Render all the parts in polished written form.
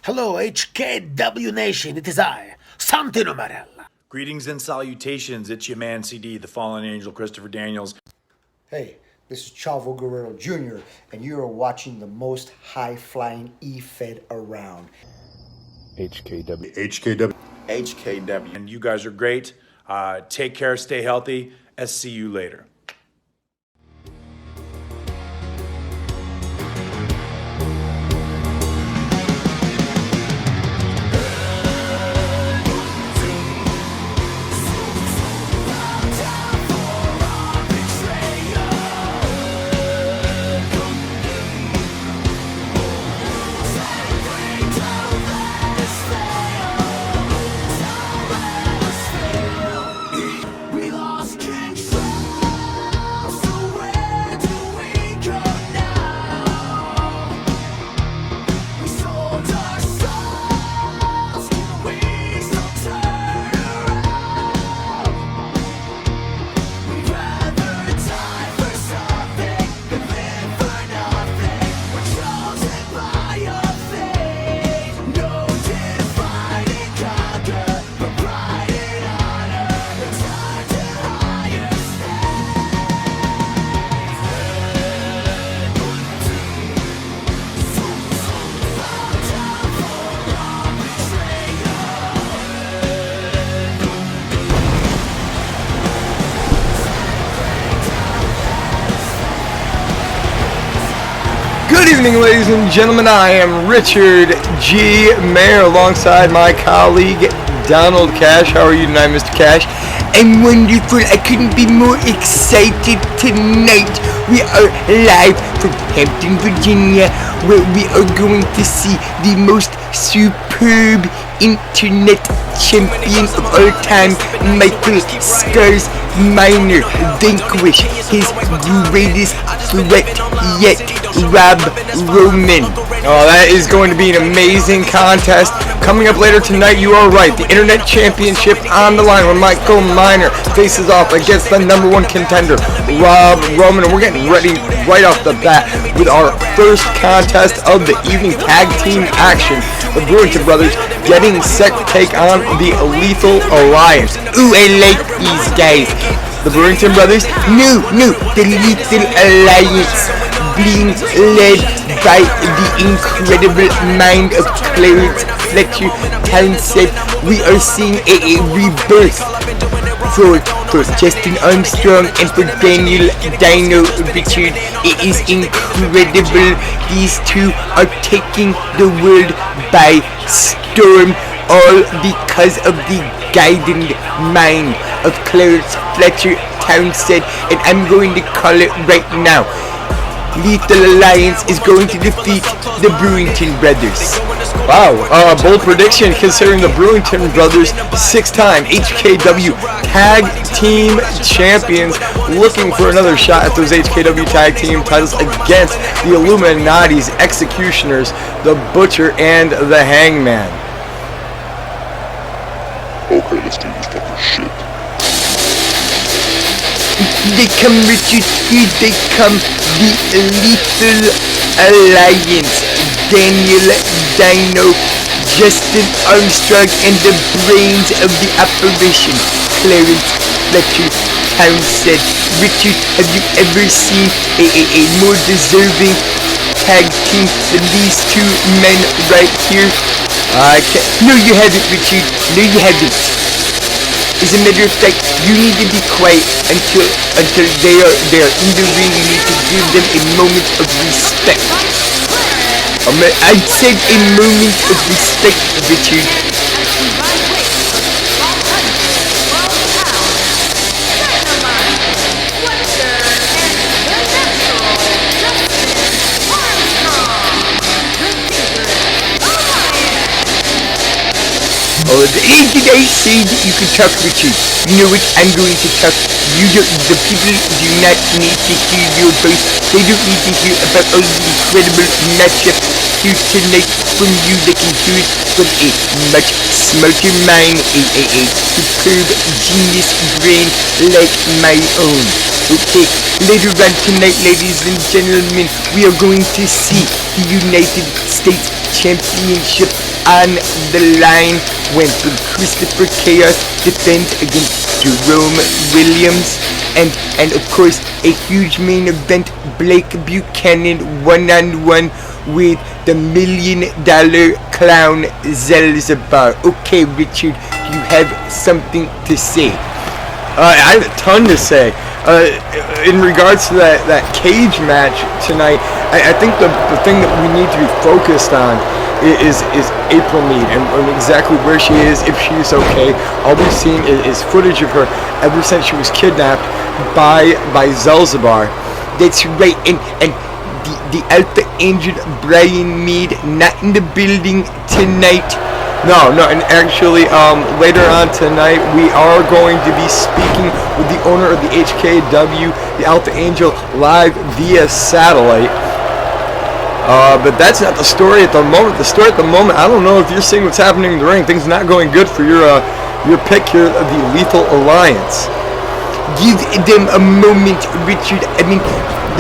Hello, HKW Nation. It is I, Santino Marella. Greetings and salutations. It's your man CD, the fallen angel, Christopher Daniels. Hey, this is Chavo Guerrero Jr., and you are watching the most high-flying E-Fed around. HKW. And you guys are great. Take care, stay healthy. See you later. Good evening, ladies and gentlemen. I am Richard G. Mayer alongside my colleague Donald Cash. How are you tonight, Mr. Cash? I'm wonderful. I couldn't be more excited tonight. We are live from Hampton, Virginia, where we are going to see the most superb internet champion of all time, Michael Scars Minor, vanquish his greatest threat yet, Rob Roman. Oh, that is going to be an amazing contest. Coming up later tonight, you are right. The Internet Championship on the line where Michael Minor faces off against the number one contender, Rob Roman. And we're getting ready right off the bat with our first contest of the evening tag team action. The Brewington brothers getting set to take on the Lethal Alliance. Ooh, I like these guys. The Brewington brothers? No, the Lethal Alliance, being led by the incredible mind of Clarence Fletcher Townsend. We are seeing a rebirth for Justin Armstrong and for Daniel Dino Richard. It is incredible. These two are taking the world by storm, all because of the guiding mind of Clarence Fletcher Townsend, and I'm going to call it right now. Lethal Alliance is going to defeat the Brewington brothers. Wow, bold prediction considering the Brewington brothers, 6-time HKW Tag Team Champions, looking for another shot at those HKW Tag Team titles against the Illuminati's Executioners, the Butcher and the Hangman. Okay, let's do this fucking shit. They come, Richard, here they come, the Lethal Alliance, Daniel Dino, Justin Armstrong, and the brains of the operation, Clarence Fletcher Townsend. Richard, have you ever seen a more deserving tag team than these two men right here? No, you haven't, Richard. No, you haven't. As a matter of fact, you need to be quiet until they are in the ring. You need to give them a moment of respect. I said a moment of respect, Richard. Oh, did I say that you could talk, Richard? You know what? I'm going to talk. The people do not need to hear your voice. They don't need to hear about all the incredible matchup here tonight from you. They can hear it from a much smarter mind, a superb genius brain like my own. Okay, later on tonight, ladies and gentlemen, we are going to see the United States Championship on the line when Christopher Chaos defends against Jerome Williams. And of course, a huge main event, Blake Buchanan one-on-one with the $1 million clown Zelzbar. Okay, Richard, you have something to say. I have a ton to say. In regards to that cage match tonight, I think the thing that we need to be focused on is April Mead and exactly where she is, if she's okay. All we've seen is footage of her ever since she was kidnapped by Zelzbar. That's right, and the Alpha Angel Brian Mead not in the building tonight. No, and actually, later on tonight, we are going to be speaking with the owner of the HKW, the Alpha Angel, live via satellite. But that's not the story at the moment. The story at the moment, I don't know if you're seeing what's happening in the ring. Things not going good for your pick here of the Lethal Alliance. Give them a moment, Richard. I mean,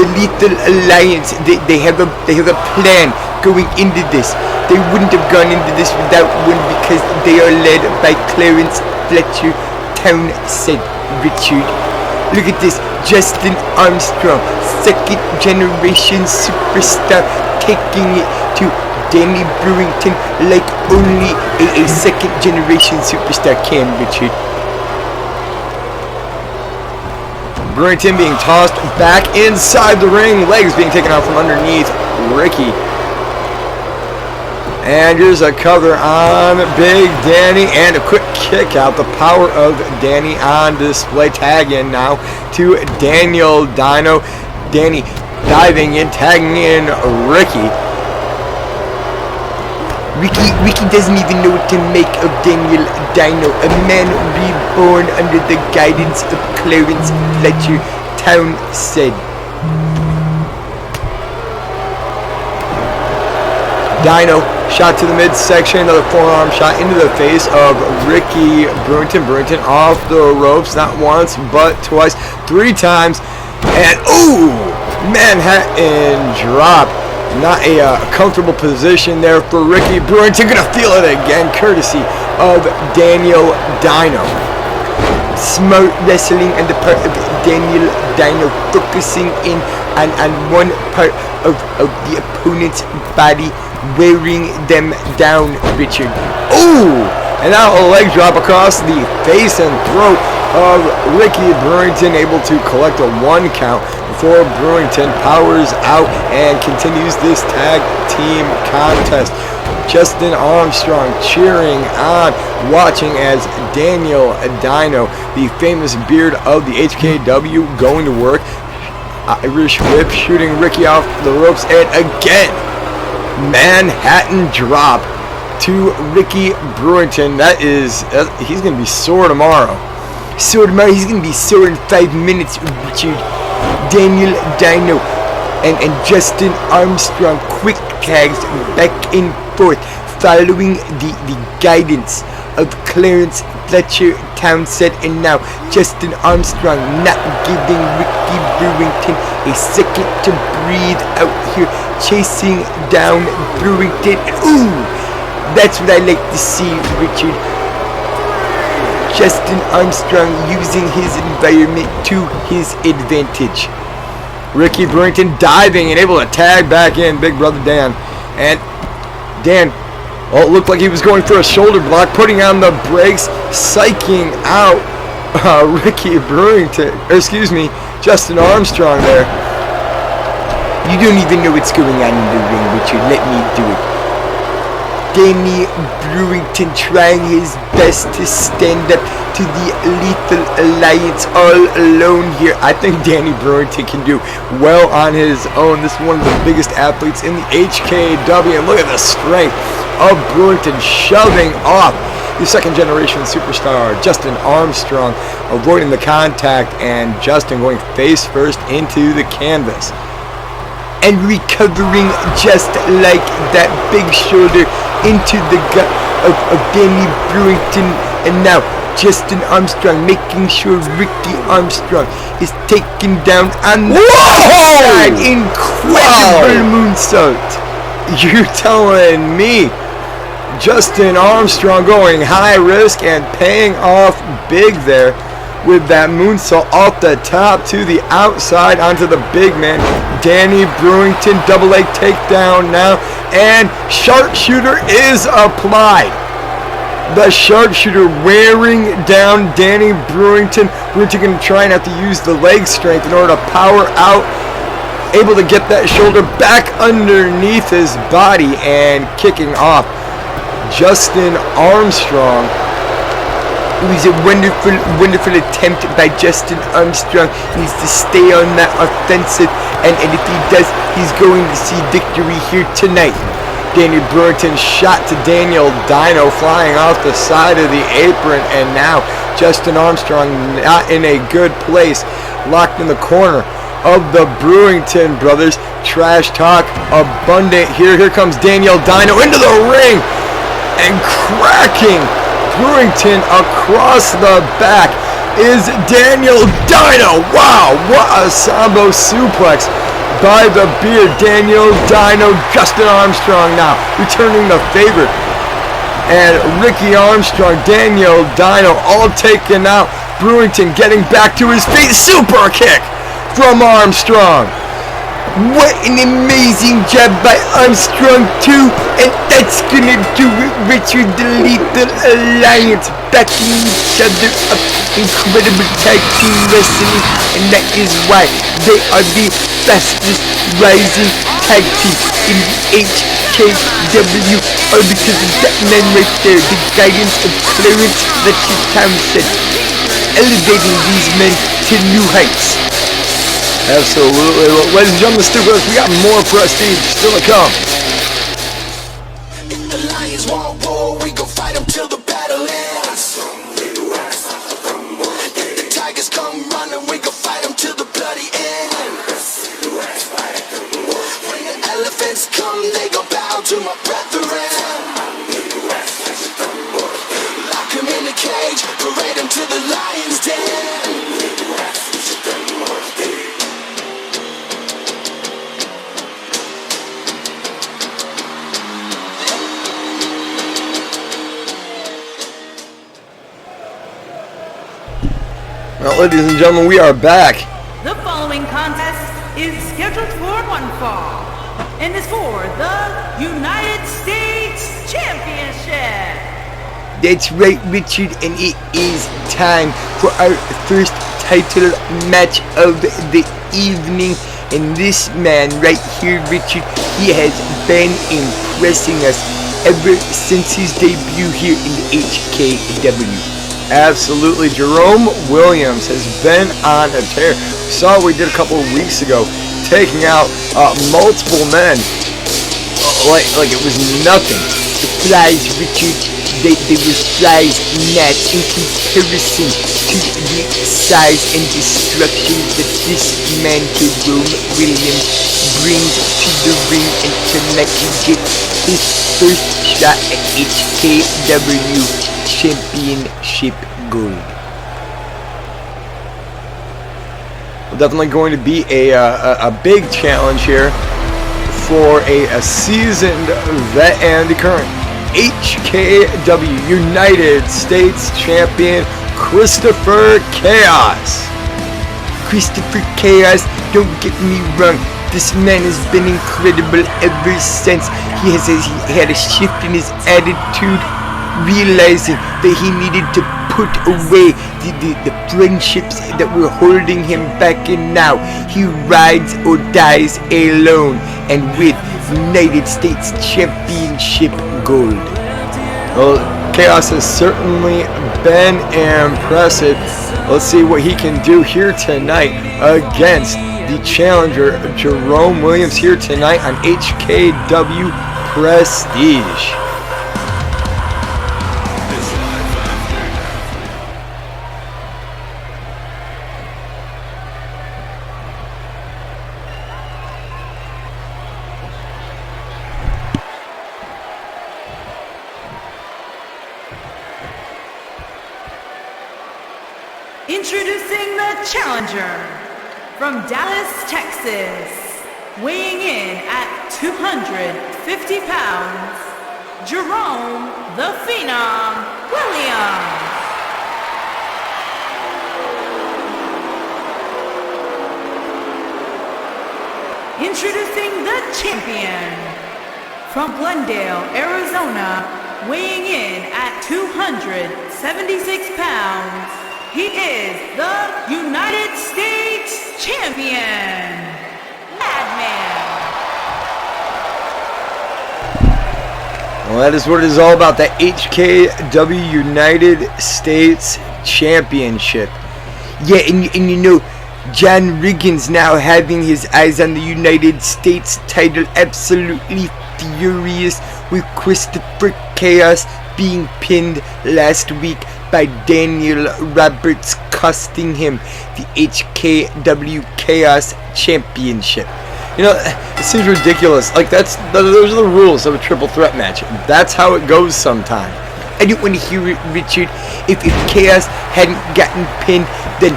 the Lethal Alliance, they have a plan going into this. They wouldn't have gone into this without one because they are led by Clarence Fletcher Townsend, Richard. Look at this, Justin Armstrong, second generation superstar, taking it to Danny Brewington like only a second generation superstar can, Richard. Brewington being tossed back inside the ring, legs being taken out from underneath Ricky. And here's a cover on Big Danny and a quick kick out. The power of Danny on display. Tag in now to Daniel Dino. Danny diving in, tagging in Ricky. Ricky doesn't even know what to make of Daniel Dino, a man reborn under the guidance of Clarence Fletcher Townsend. Dino shot to the midsection, another forearm shot into the face of Ricky Brewington. Brewington off the ropes, not once, but twice, 3 times. And, ooh, Manhattan drop. Not a comfortable position there for Ricky Brewington. Gonna feel it again, courtesy of Daniel Dino. Smart wrestling on the part of Daniel Dino, focusing in on one part of the opponent's body, wearing them down, Richard. Ooh! And now a leg drop across the face and throat of Ricky Brewington, able to collect a 1 count before Brewington powers out and continues this tag team contest. Justin Armstrong cheering on, watching as Daniel Dino, the famous beard of the HKW, going to work. Irish whip, shooting Ricky off the ropes, and again, Manhattan drop to Ricky Brewington. He's going to be sore tomorrow. He's going to be sore in 5 minutes, Richard. Daniel Dino and Justin Armstrong quick tags back and forth, following the guidance of Clarence Fletcher Townsend, and now Justin Armstrong not giving Ricky Brewington a second to breathe out here, chasing down Brewington. Ooh, that's what I like to see, Richard. Justin Armstrong using his environment to his advantage. Ricky Brewington diving and able to tag back in Big Brother Dan. And Dan, it looked like he was going for a shoulder block, putting on the brakes, psyching out Ricky Brewington, Justin Armstrong there. You don't even know what's going on in the ring, Richard. Let me do it. Danny Brewington trying his best to stand up to the Lethal Alliance all alone here. I think Danny Brewington can do well on his own. This is one of the biggest athletes in the HKW, and look at the strength of Brewington shoving off the second generation superstar Justin Armstrong, avoiding the contact, and Justin going face first into the canvas. And recovering just like that, big shoulder into the gut of Danny Brewington. And now Justin Armstrong making sure Ricky Armstrong is taken down on the side. Incredible moonsault. You're telling me Justin Armstrong going high risk and paying off big there with that moonsault off the top to the outside onto the big man. Danny Brewington, double leg takedown now, and sharpshooter is applied. The sharpshooter wearing down Danny Brewington. Brewington going to try and have to use the leg strength in order to power out, able to get that shoulder back underneath his body and kicking off. Justin Armstrong. It was a wonderful, wonderful attempt by Justin Armstrong. He needs to stay on that offensive, and if he does, he's going to see victory here tonight. Danny Brewington shot to Daniel Dino, flying off the side of the apron, and now Justin Armstrong not in a good place, locked in the corner of the Brewington brothers. Trash talk abundant here. Here comes Daniel Dino into the ring and cracking Brewington across the back is Daniel Dino. Wow, what a sambo suplex by the beard. Daniel Dino, Justin Armstrong now returning the favor. And Ricky Armstrong, Daniel Dino all taken out. Brewington getting back to his feet. Super kick from Armstrong. What an amazing job by Armstrong too, and that's gonna do it, Richard. The Lethal Alliance backing each other up. Incredible tag team wrestling, and that is why they are the fastest rising tag team in the HKW, all because of that man right there, the guidance of Clarence Fletcher Townsend, elevating these men to new heights. Absolutely. Well, ladies and gentlemen, stick with us. We got more Prestige still to come. If the lions want war, we gon' fight them till the battle ends. If the tigers come running, we gon' fight them till the bloody end. When the elephants come, they gon' bow to my brethren. Lock them in a cage, parade them to the lion's den. Well, ladies and gentlemen, we are back. The following contest is scheduled for one fall and is for the United States Championship. That's right, Richard, and it is time for our first title match of the evening. And this man right here, Richard, he has been impressing us ever since his debut here in the HKW. Absolutely. Jerome Williams has been on a tear. We saw what we did a couple of weeks ago, taking out multiple men like it was nothing. The flies, Richard, they were flies not in comparison to the size and destruction that this man, Jerome Williams, brings to the ring, and tonight he gets his first shot at HKW Championship gold. Well, definitely going to be a big challenge here for a seasoned vet and the current HKW United States Champion, Christopher Chaos. Christopher Chaos, don't get me wrong, this man has been incredible ever since he had a shift in his attitude, realizing that he needed to put away the friendships that were holding him back, and now he rides or dies alone and with United States Championship gold. Well, Chaos has certainly been impressive. Let's see what he can do here tonight against the challenger Jerome Williams here tonight on HKW Prestige. Introducing the challenger from Dallas, Texas, weighing in at 250 pounds, Jerome the Phenom Williams. Introducing the champion from Glendale, Arizona, weighing in at 276 pounds, he is the United States champion, Madman. Well, that is what it is all about, the HKW United States Championship. Yeah, and you know, John Riggins now having his eyes on the United States title, absolutely furious with Christopher Chaos being pinned last week by Daniel Roberts, costing him the HKW Chaos Championship. You know, it seems ridiculous. Like, those are the rules of a triple threat match. That's how it goes sometimes. I don't want to hear it, Richard. If Chaos hadn't gotten pinned, then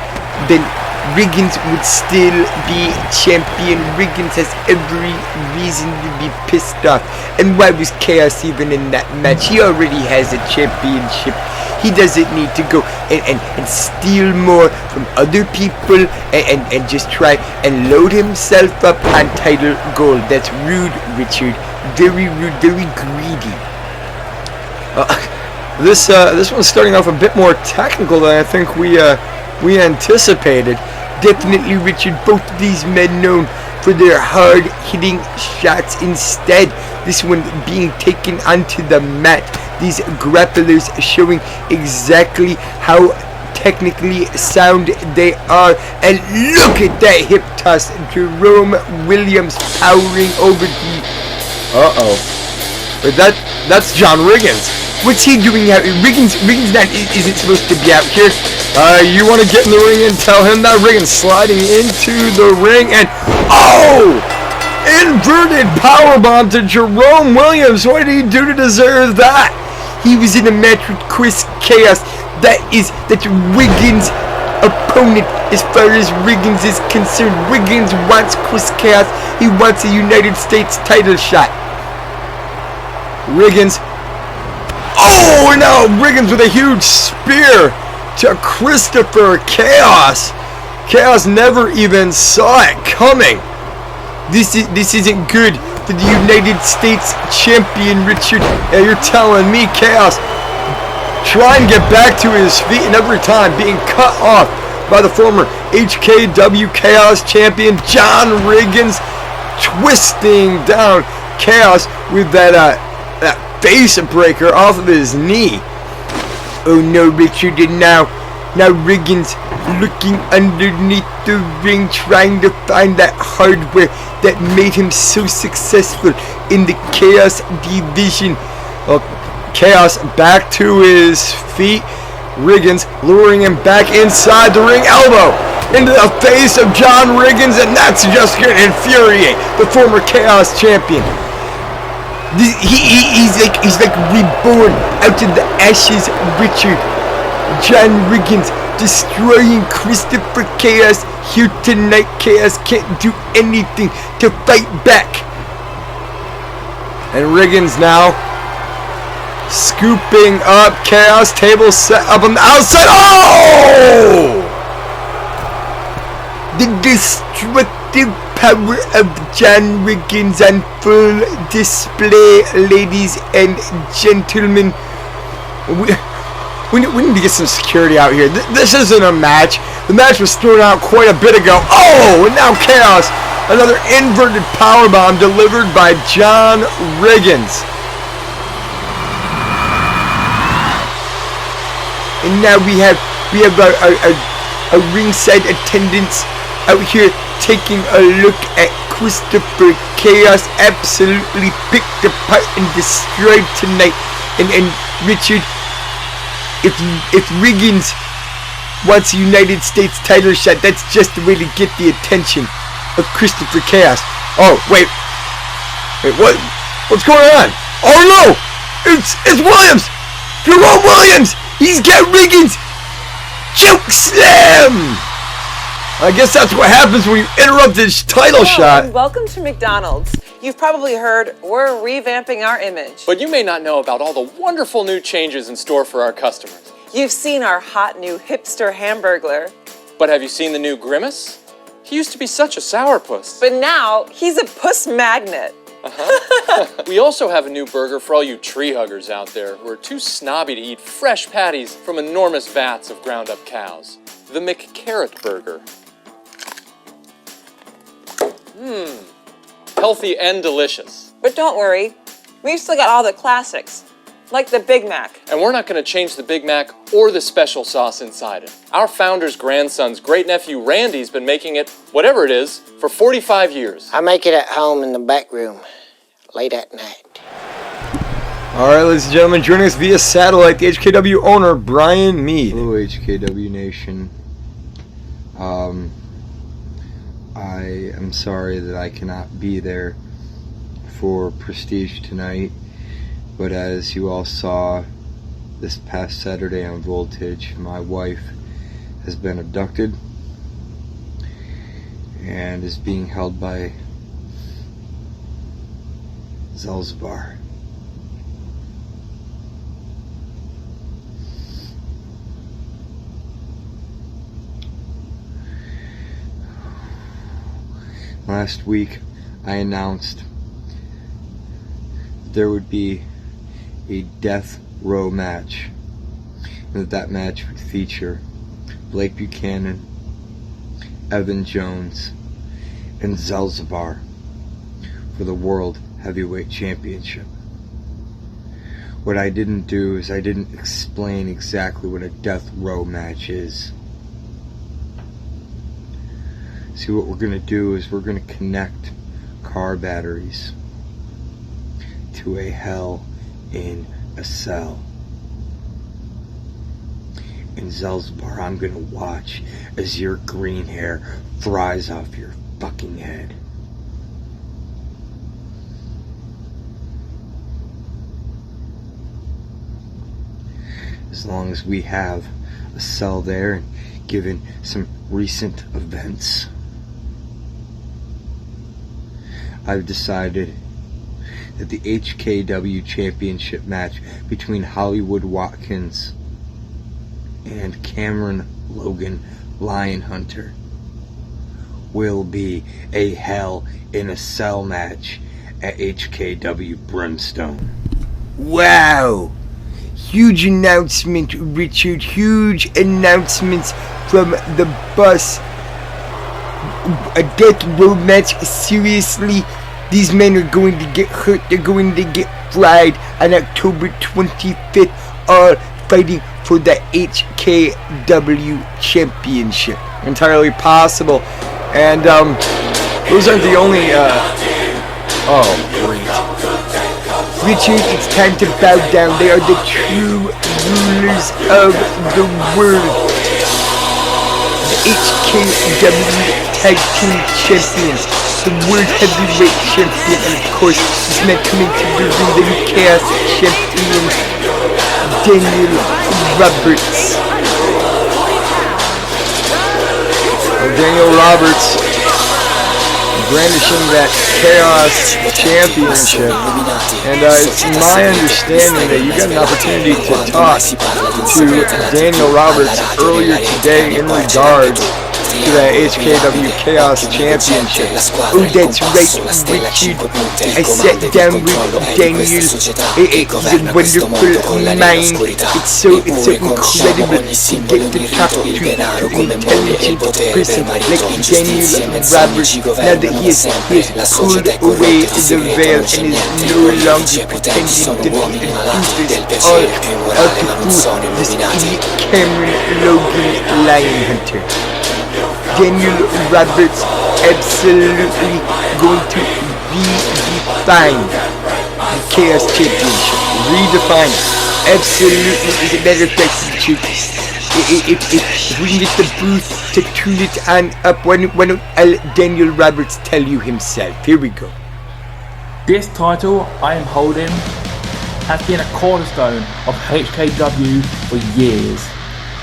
Riggins would still be champion. Riggins has every reason to be pissed off. And why was Chaos even in that match? He already has a championship. He doesn't need to go and steal more from other people and just try and load himself up on title gold. That's rude, Richard. Very rude, very greedy. This one's starting off a bit more technical than I think we anticipated. Definitely, Richard, both of these men known for their hard-hitting shots. Instead, this one being taken onto the mat. These grapplers showing exactly how technically sound they are. And look at that hip toss. Jerome Williams powering over the... But that's John Riggins. What's he doing out here? Riggins isn't supposed to be out here. You want to get in the ring and tell him that? Riggins sliding into the ring and... Oh! Inverted powerbomb to Jerome Williams. What did he do to deserve that? He was in a match with Chris Chaos. That's Riggins' opponent as far as Riggins is concerned. Riggins wants Chris Chaos. He wants a United States title shot. Riggins. Oh, and now Riggins with a huge spear to Christopher Chaos. Chaos never even saw it coming. This isn't good for the United States champion, Richard. Yeah, you're telling me, Chaos trying to get back to his feet, and every time being cut off by the former HKW Chaos champion John Riggins, twisting down Chaos with that face breaker off of his knee. Oh no, Richard, and now Riggins looking underneath the ring, trying to find that hardware that made him so successful in the Chaos division. Well, Chaos back to his feet. Riggins luring him back inside the ring, elbow into the face of John Riggins, and that's just gonna infuriate the former Chaos champion. He's like reborn out of the ashes, Richard. John Riggins destroying Christopher Chaos here tonight. Chaos can't do anything to fight back. And Riggins now scooping up Chaos. Table set up on the outside. Oh! The destructive power of John Riggins on full display, ladies and gentlemen. We need to get some security out here. This isn't a match. The match was thrown out quite a bit ago. Oh, and now Chaos. Another inverted powerbomb delivered by John Riggins. And now we have a ringside attendance out here taking a look at Christopher Chaos, absolutely picked apart and destroyed tonight. And Richard, if Riggins wants a United States title shot, that's just the way to get the attention of Christopher Chaos. Oh, wait, what's going on? Oh no, it's Williams, Jerome Williams. He's got Riggins. Choke slam. I guess that's what happens when you interrupt his title shot. And welcome to McDonald's. You've probably heard we're revamping our image. But you may not know about all the wonderful new changes in store for our customers. You've seen our hot new hipster hamburglar. But have you seen the new Grimace? He used to be such a sourpuss. But now he's a puss magnet. We also have a new burger for all you tree huggers out there who are too snobby to eat fresh patties from enormous vats of ground up cows. The McCarrot Burger. Healthy and delicious. But don't worry, we've still got all the classics, like the Big Mac. And we're not going to change the Big Mac or the special sauce inside it. Our founder's grandson's great-nephew Randy's been making it, whatever it is, for 45 years. I make it at home in the back room, late at night. Alright, ladies and gentlemen, joining us via satellite, the HKW owner, Brian Mead. Hello, HKW Nation. I am sorry that I cannot be there for Prestige tonight, but as you all saw this past Saturday on Voltage, my wife has been abducted and is being held by Zelzbar. Last week, I announced there would be a death row match, and that match would feature Blake Buchanan, Evan Jones, and Zelzbar for the World Heavyweight Championship. What I didn't do is I didn't explain exactly what a death row match is. See, what we're going to do is we're going to connect car batteries to a hell in a cell. And Zelzbar, I'm going to watch as your green hair fries off your fucking head. As long as we have a cell there, and given some recent events, I've decided that the HKW Championship match between Hollywood Watkins and Cameron Logan Lionhunter will be a Hell in a Cell match at HKW Brimstone. Wow! Huge announcement, Richard. Huge announcements from the boss. A death row match? Seriously? These men are going to get hurt. They're going to get fried on October 25th, all fighting for the HKW Championship. Entirely possible. And those aren't the only oh great. Richard, it's time to bow down. They are the true rulers of the world. The HKW Tag Team Champions, the World Heavyweight Champion, and of course, this man coming to the ring, the new Chaos Champion, Daniel Roberts. Well, Daniel Roberts brandishing that Chaos Championship, and it's my understanding that you got an opportunity to talk to Daniel Roberts earlier today in regards to the HKW Chaos Championship. Oh, that's right, Richard. I sat down with Daniel. He's a wonderful mind. It's so incredible to get to talk to an intelligent person like Daniel Roberts. Now that he has pulled away the veil and is no longer pretending to be the producers all out to fool this idiot Cameron Logan Lionhunter. Daniel Roberts absolutely going to redefine the Chaos Championship. Redefine it. Absolutely. As a matter of fact, if we can get the booth to tune it on up, why don't Daniel Roberts tell you himself? Here we go. This title I am holding has been a cornerstone of HKW for years.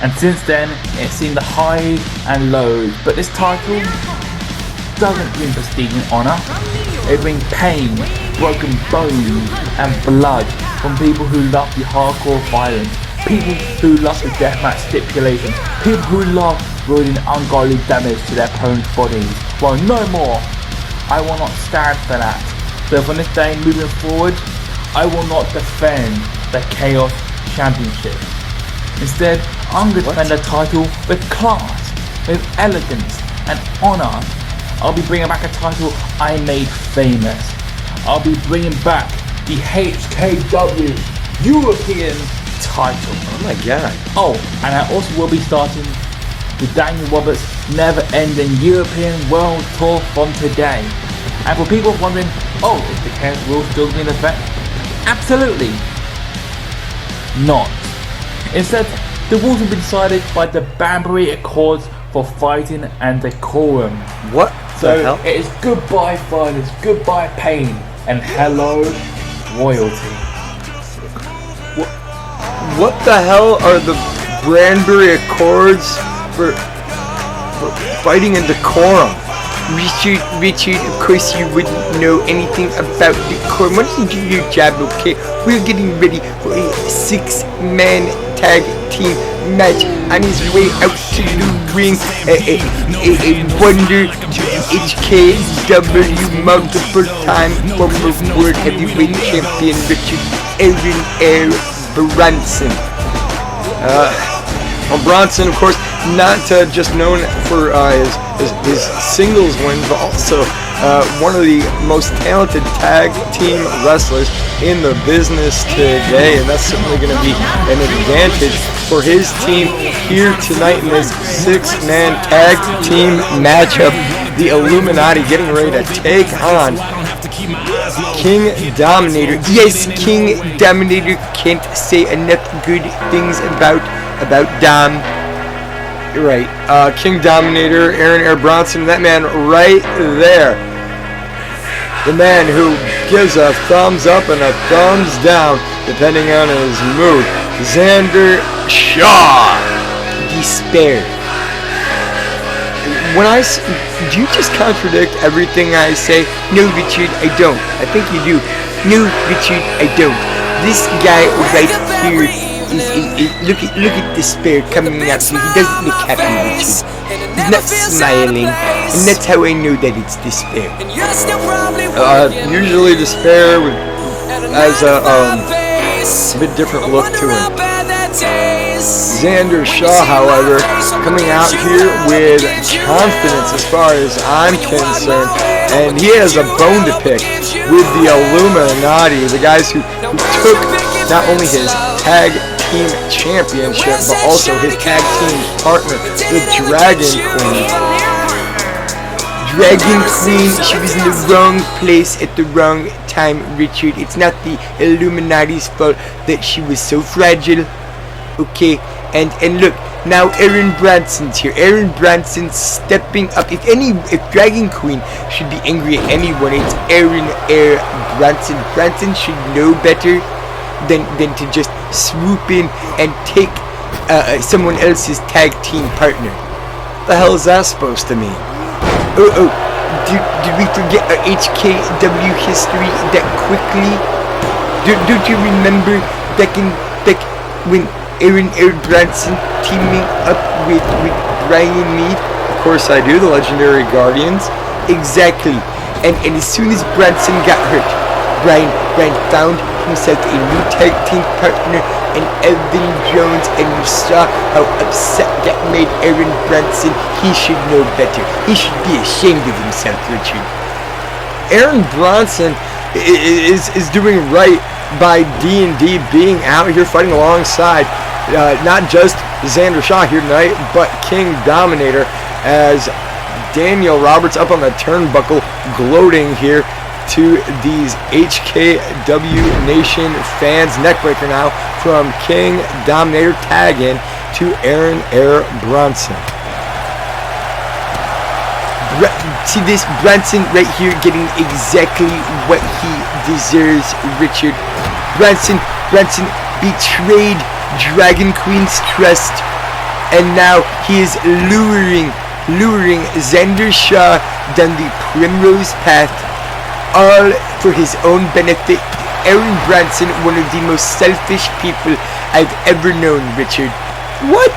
And since then, it's seen the highs and lows, but this title doesn't bring prestige and honour. They bring pain, broken bones, and blood from people who love the hardcore violence, people who love the deathmatch stipulation, people who love ruining ungodly damage to their opponent's bodies. Well, no more. I will not stand for that. So from this day moving forward, I will not defend the Chaos Championship. Instead, I'm going to defend the title with class, with elegance and honor. I'll be bringing back a title I made famous. I'll be bringing back the HKW European title. Oh my god. Oh, and I also will be starting the Daniel Roberts never-ending European World Tour from today. And for people wondering, oh, is the Chaos Rule still in effect? Absolutely not. Instead, the rules will be decided by the Banbury Accords for Fighting and Decorum. What So the hell? it is goodbye violence, goodbye pain, and hello royalty. What the hell are the Banbury Accords for fighting in decorum? Richard, of course you wouldn't know anything about decorum. Why don't you do your job, okay? We're getting ready for a 6-man tag team match on his way out to the ring. A wonder to HKW, multiple-time former world heavyweight champion Richard Aaron Bronson. Well, Bronson, of course, not just known for his singles wins, but also one of the most talented tag team wrestlers in the business today, and that's certainly going to be an advantage for his team here tonight in this 6-man tag team matchup. The Illuminati getting ready to take on King Dominator. Yes, King Dominator, can't say enough good things about Dom. Right, King Dominator, Aaron Bronson, that man right there. The man who gives a thumbs up and a thumbs down, depending on his mood. Xander Shaw. Despair. Do you just contradict everything I say? No, Richard, I don't. I think you do. No, Richard, I don't. This guy right here look at despair coming out. He doesn't look happy, Richard. He's not smiling, and that's how I know that it's despair. Usually despair has a bit different look to him. Xander Shaw, however, coming out here with confidence as far as I'm concerned, and he has a bone to pick with the Illuminati, the guys who took not only his tag team championship, but also his tag team partner, the Dragon Queen. Dragon Queen, she was in the wrong place at the wrong time, Richard. It's not the Illuminati's fault that she was so fragile. Okay, and look, now Aaron Bronson's here. Aaron Bronson stepping up. If Dragon Queen should be angry at anyone, it's Aaron Bronson. Bronson should know better than to just swoop in and take someone else's tag team partner. What the hell is that supposed to mean? Oh, did we forget our HKW history that quickly? Don't you remember back when Aaron Bronson teaming up with Brian Mead? Of course I do, the legendary Guardians. Exactly. And as soon as Bronson got hurt, Brian found himself a new tag team partner in Evan Jones, and you saw how upset that made Aaron Bronson. He should know better. He should be ashamed of himself, Richard. Aaron Bronson is doing right by D&D being out here fighting alongside not just Xander Shaw here tonight, but King Dominator, as Daniel Roberts up on the turnbuckle gloating here to these HKW Nation fans. Neckbreaker now from King Dominator, tag in to Aaron Bronson. See this Bronson right here getting exactly what he deserves, Richard. Bronson betrayed Dragon Queen's trust, and now he is luring Xander Shaw down the primrose path all for his own benefit. Aaron Branson, one of the most selfish people I've ever known, Richard. What?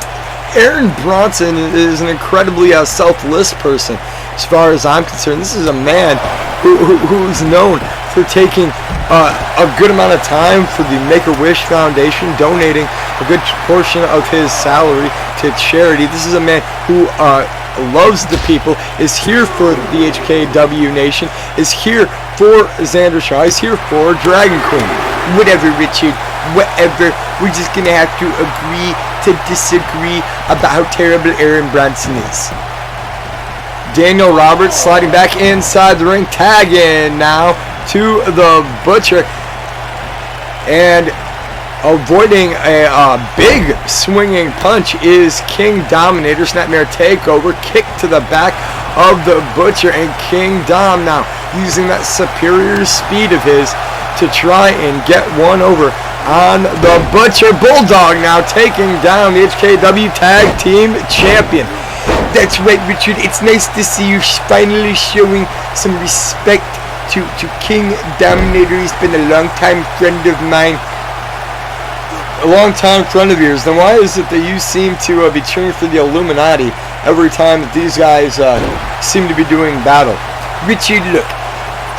Aaron Bronson is an incredibly selfless person, as far as I'm concerned. This is a man who's known for taking a good amount of time for the Make-A-Wish Foundation, donating a good portion of his salary to charity. This is a man who loves the people, is here for the HKW Nation, is here for Xander Shaw, is here for Dragon Queen. Whatever, Richard, whatever. We're just gonna have to agree to disagree about how terrible Aaron Branson is. Daniel Roberts sliding back inside the ring, tag in now to the Butcher, and avoiding a big swinging punch is King Dominator. Snapmare takeover, kick to the back of the Butcher, and King Dom now using that superior speed of his to try and get one over on the Butcher. Bulldog now taking down the HKW Tag Team Champion. That's right, Richard. It's nice to see you finally showing some respect to King Dominator. He's been a long-time friend of mine. A long-time friend of yours. Then why is it that you seem to be cheering for the Illuminati every time that these guys seem to be doing battle? Richard, look.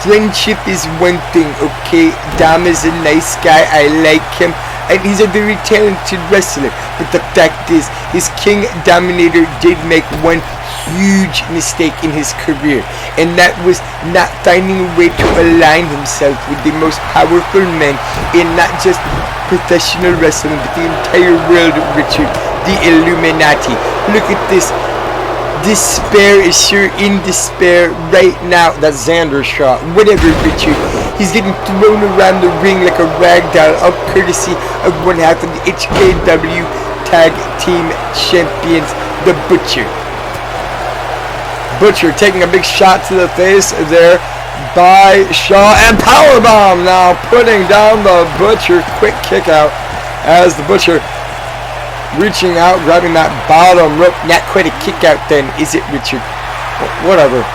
Friendship is one thing, okay? Dom is a nice guy. I like him. And he's a very talented wrestler. But the fact is, his King Dominator did make one huge mistake in his career. And that was not finding a way to align himself with the most powerful men in not just professional wrestling, but the entire world, Richard. The Illuminati. Look at this. Despair is sure in despair right now. That's Xander Shaw. Whatever, Richard. He's getting thrown around the ring like a rag doll, of courtesy of one half of the HKW Tag Team Champions, the Butcher. Butcher taking a big shot to the face there by Shaw, and powerbomb now putting down the Butcher. Quick kick out as the Butcher reaching out, grabbing that bottom rope. Not quite a kick out then, is it, Richard? Whatever.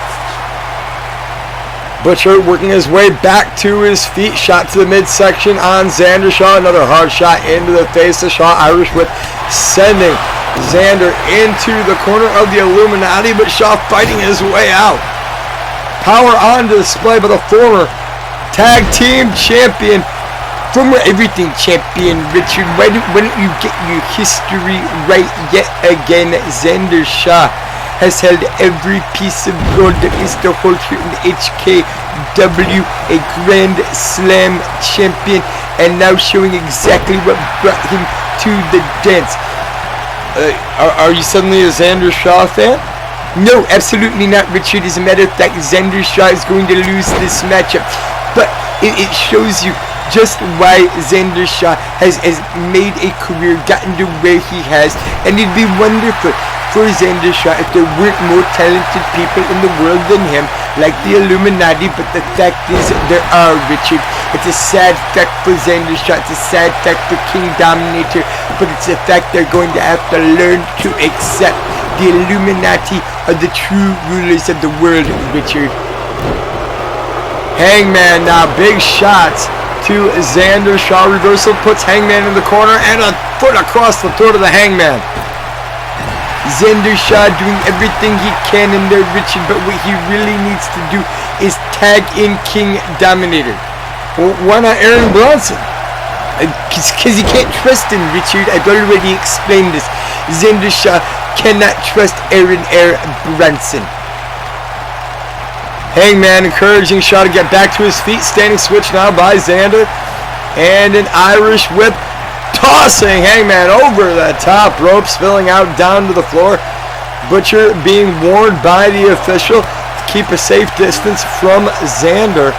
Butcher working his way back to his feet. Shot to the midsection on Xander Shaw. Another hard shot into the face of Shaw. Irish whip sending Xander into the corner of the Illuminati, but Shaw fighting his way out. Power on display by the former tag team champion, former everything champion, Richard. Why don't you get your history right yet again? Xander Shaw has held every piece of gold that is to hold here in the HKW, a Grand Slam champion, and now showing exactly what brought him to the dance. Are you suddenly a Xander Shaw fan? No, absolutely not, Richard. As a matter of fact, Xander Shaw is going to lose this matchup. But it shows you just why Xander Shaw has made a career, gotten to where he has, and it'd be wonderful for Xander Shaw if there weren't more talented people in the world than him, like the Illuminati, but the fact is there are, Richard. It's a sad fact for Xander Shaw, it's a sad fact for King Dominator, but it's a fact they're going to have to learn to accept. The Illuminati are the true rulers of the world, Richard. Hangman now, big shots to Xander Shaw. Reversal puts Hangman in the corner, and a foot across the throat of the Hangman. Xander Shaw doing everything he can in there, Richard, but what he really needs to do is tag in King Dominator. Well, why not Aaron Bronson? Because you can't trust him, Richard. I've already explained this. Xander Shaw cannot trust Aaron Bronson. Hangman encouraging Shaw to get back to his feet. Standing switch now by Xander. And an Irish whip. Tossing Hangman over the top rope, spilling out down to the floor. Butcher being warned by the official to keep a safe distance from Xander.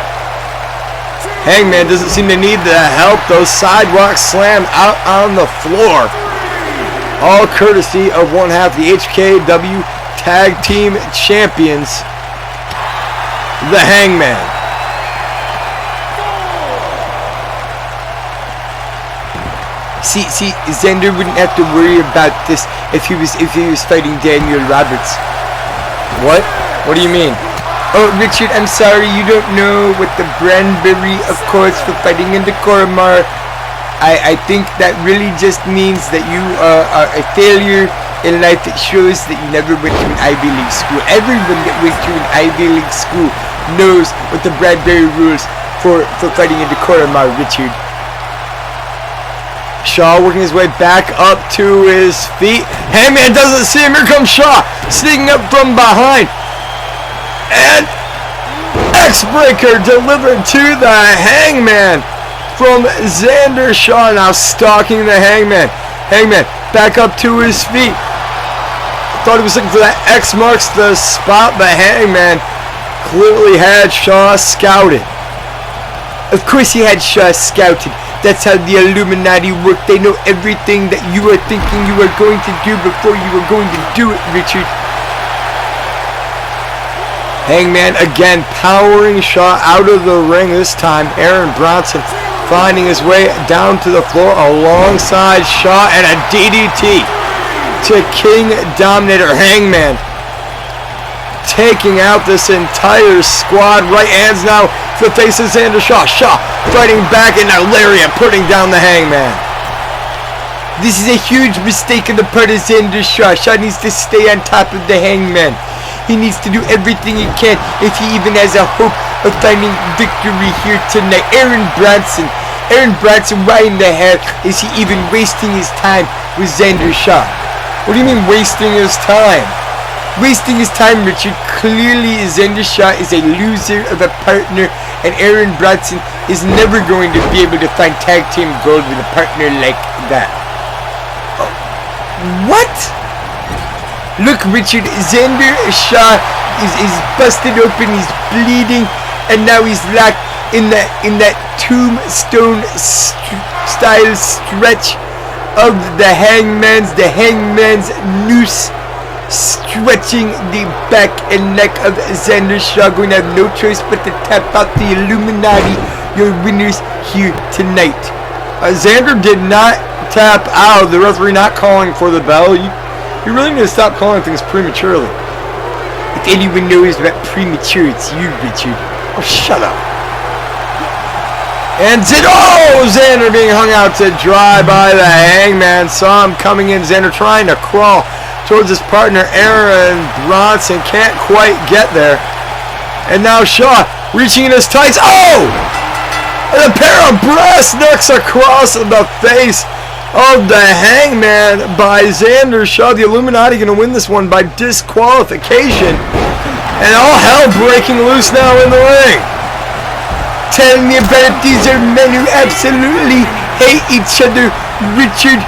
Hangman doesn't seem to need the help. Those sidewalks slammed out on the floor. All courtesy of one half the HKW Tag Team Champions, the Hangman. See, Xander wouldn't have to worry about this if he was fighting Daniel Roberts. What? What do you mean? Oh, Richard, I'm sorry, you don't know what the Branberry, of course, for fighting in decorum are. I think that really just means that you are a failure in life. It shows that you never went to an Ivy League school. Everyone that went to an Ivy League school knows what the Bradbury rules for fighting in decorum are, Richard. Shaw working his way back up to his feet. Hangman doesn't see him. Here comes Shaw, sneaking up from behind. And X-Breaker delivered to the Hangman from Xander Shaw, now stalking the Hangman. Hangman back up to his feet. Thought he was looking for that X marks the spot, but Hangman clearly had Shaw scouted. Of course he had Shaw scouted. That's how the Illuminati work. They know everything that you are thinking you are going to do before you are going to do it, Richard. Hangman again powering Shaw out of the ring. This time Aaron Bronson finding his way down to the floor alongside Shaw, and a DDT to King Dominator. Hangman taking out this entire squad. Right hands now to the face of Xander Shaw. Shaw fighting back, and now Lariat putting down the Hangman. This is a huge mistake on the part of Xander Shaw. Shaw needs to stay on top of the Hangman. He needs to do everything he can if he even has a hope of finding victory here tonight. Aaron Bronson, why in the hell is he even wasting his time with Xander Shaw? What do you mean wasting his time? Wasting his time, Richard. Clearly Xander Shaw is a loser of a partner, and Aaron Bronson is never going to be able to find tag team gold with a partner like that. Oh, what? Look, Richard, Xander Shaw is busted open, he's bleeding, and now he's locked in that tombstone style stretch of the Hangman's noose, stretching the back and neck of Xander Shaw. Going to have no choice but to tap out the Illuminati, your winners here tonight. Xander did not tap out. The referee not calling for the bell. You really need to stop calling things prematurely. If anyone knows about premature, it's you, Richard. Oh, shut up. And Xander being hung out to dry by the Hangman. Saw him coming in. Xander trying to crawl towards his partner, Aaron Bronson. Can't quite get there. And now Shaw reaching in his tights. Oh! And a pair of brass knucks across the face of the Hangman by Xander Shaw. The Illuminati going to win this one by disqualification. And all hell breaking loose now in the ring. Tell me about it. These are men who absolutely hate each other. Richard,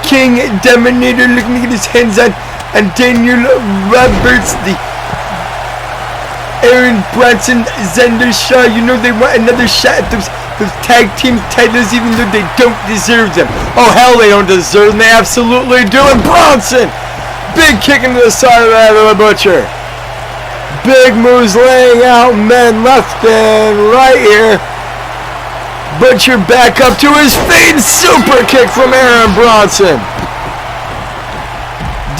King Dominator looking to get his hands on, and Daniel Roberts, the Aaron Bronson, Xander Shaw. You know they want another shot at those tag team titles, even though they don't deserve them. Oh hell, they don't deserve them. They absolutely do. And Bronson, big kick into the side of that of the Butcher. Big moves laying out men left and right here. Butcher back up to his feet. Super kick from Aaron Bronson.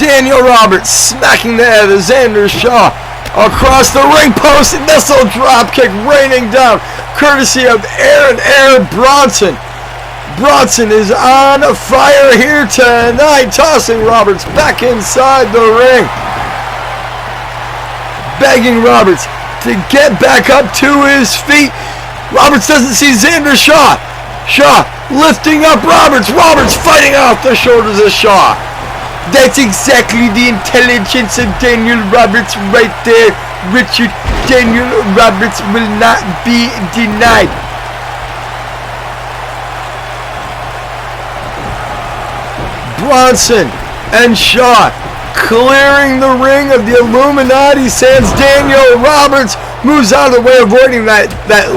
Daniel Roberts smacking the head of Xander Shaw across the ring post. Missile drop kick raining down, courtesy of Aaron Bronson. Bronson is on fire here tonight, tossing Roberts back inside the ring. Begging Roberts to get back up to his feet. Roberts doesn't see Xander Shaw. Shaw lifting up Roberts. Roberts fighting off the shoulders of Shaw. That's exactly the intelligence of Daniel Roberts right there, Richard. Daniel Roberts will not be denied. Bronson and Shaw clearing the ring of the Illuminati. Sans Daniel Roberts moves out of the way, avoiding that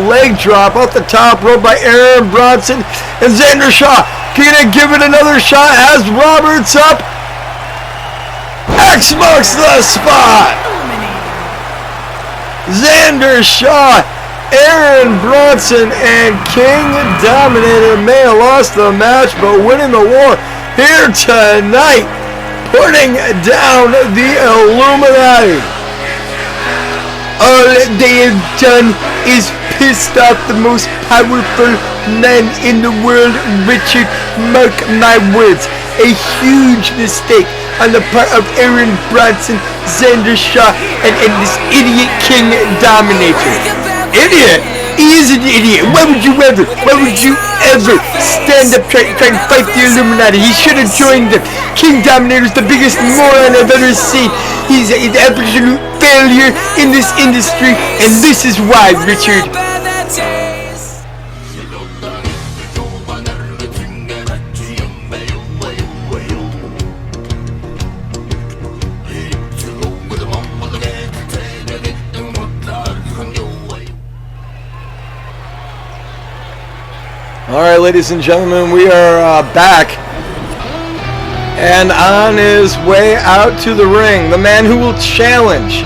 leg drop off the top rope by Aaron Bronson. And Xander Shaw gonna give it another shot as Roberts up. X marks the spot. Xander Shaw, Aaron Bronson, and King Dominator may have lost the match, but winning the war here tonight, putting down the Illuminati. All they have done is pissed off the most powerful man in the world, Richard. Mark my words. A huge mistake on the part of Aaron Bronson, Xander Shaw, and this idiot King Dominator. Idiot? He is an idiot. Why would you ever stand up trying to fight the Illuminati? He should have joined them. King Dominator's the biggest moron I've ever seen. He's an absolute failure in this industry, and this is why, Richard. Alright, ladies and gentlemen, we are back. And on his way out to the ring, the man who will challenge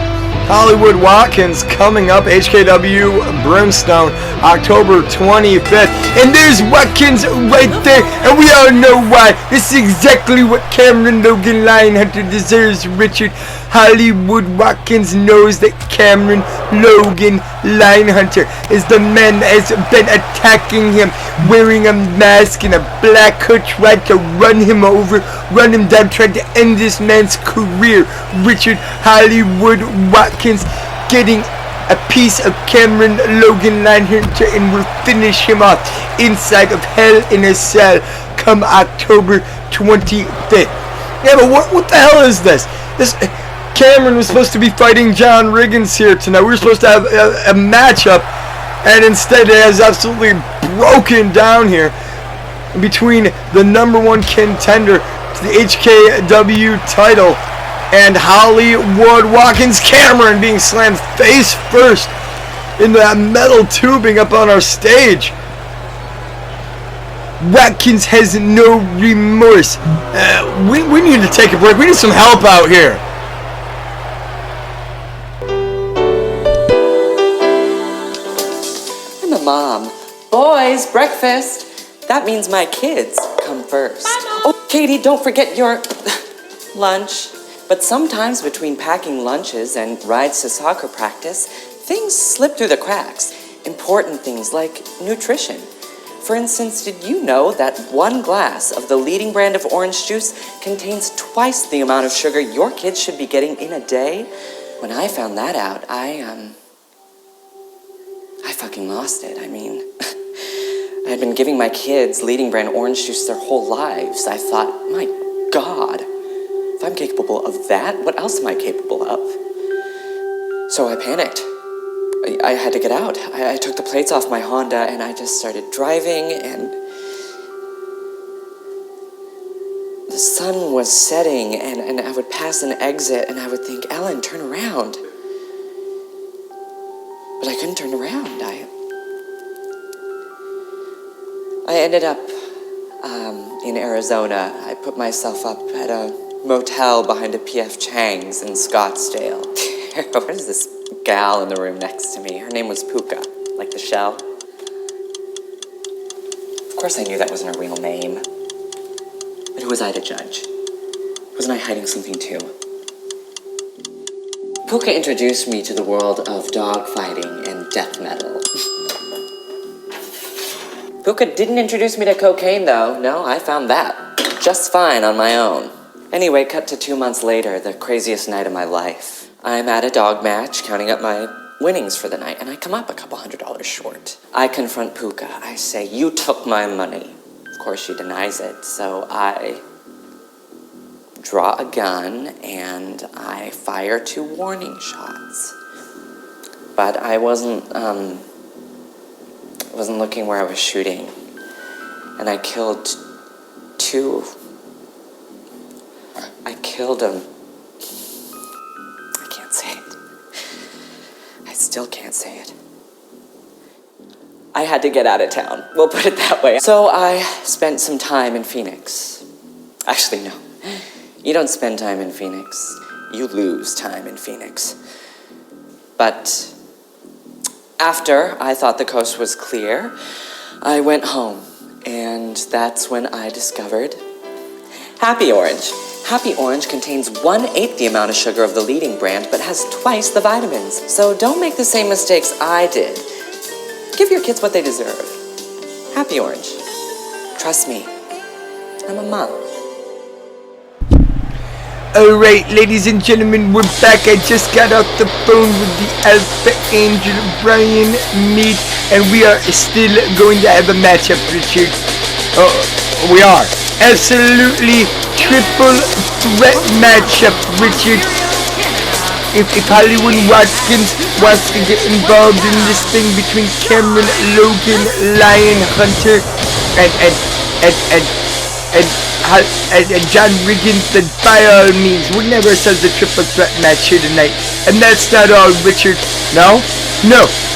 Hollywood Watkins coming up, HKW Brimstone, October 25th. And there's Watkins right there, and we all know why. This is exactly what Cameron Logan Lionhunter deserves, Richard. Hollywood Watkins knows that Cameron Logan Lionhunter is the man that has been attacking him, wearing a mask and a black hood, tried to run him over, run him down, tried to end this man's career. Richard Hollywood Watkins getting a piece of Cameron Logan Lionhunter and will finish him off inside of Hell in a Cell come October 25th. Yeah, but what the hell is this? Cameron was supposed to be fighting John Riggins here tonight. We were supposed to have a matchup, and instead it has absolutely broken down here between the #1 contender to the HKW title and Hollywood Watkins. Cameron being slammed face first into that metal tubing up on our stage. Watkins has no remorse. We need to take a break. We need some help out here. I'm a mom. Boys, breakfast. That means my kids come first. Oh, Katie, don't forget your lunch. But sometimes between packing lunches and rides to soccer practice, things slip through the cracks. Important things like nutrition. For instance, did you know that 1 glass of the leading brand of orange juice contains twice the amount of sugar your kids should be getting in a day? When I found that out, I fucking lost it. I mean, I had been giving my kids leading brand orange juice their whole lives. I thought, my God, if I'm capable of that, what else am I capable of? So I panicked. I had to get out. I took the plates off my Honda and I just started driving, and the sun was setting, and I would pass an exit and I would think, Ellen, turn around. But I couldn't turn around. I ended up in Arizona. I put myself up at a motel behind a P.F. Chang's in Scottsdale. What is this gal in the room next to me? Her name was Puka, like the shell. Of course I knew that wasn't her real name. But who was I to judge? Wasn't I hiding something too? Puka introduced me to the world of dogfighting and death metal. Puka didn't introduce me to cocaine, though. No, I found that just fine on my own. Anyway, cut to 2 months later, the craziest night of my life. I'm at a dog match, counting up my winnings for the night, and I come up a couple $100 short. I confront Puka. I say, you took my money. Of course, she denies it, so I draw a gun and I fire 2 warning shots. But I wasn't looking where I was shooting, and I killed 2. I killed him. I can't say it. I still can't say it. I had to get out of town. We'll put it that way. So I spent some time in Phoenix. Actually, no. You don't spend time in Phoenix. You lose time in Phoenix. But after I thought the coast was clear, I went home. And that's when I discovered Happy Orange. Happy Orange contains 1/8 the amount of sugar of the leading brand, but has twice the vitamins. So don't make the same mistakes I did. Give your kids what they deserve. Happy Orange. Trust me, I'm a mom. Alright, ladies and gentlemen, we're back. I just got off the phone with the Alpha Angel, Brian Mead, and we are still going to have a matchup, Richard. We are. Absolutely triple threat matchup, Richard. If Hollywood Watkins wants to get involved in this thing between Cameron, Logan, Lion Hunter, and John Riggins, then by all means, we're gonna have ourselves a triple threat match here tonight. And that's not all, Richard. No,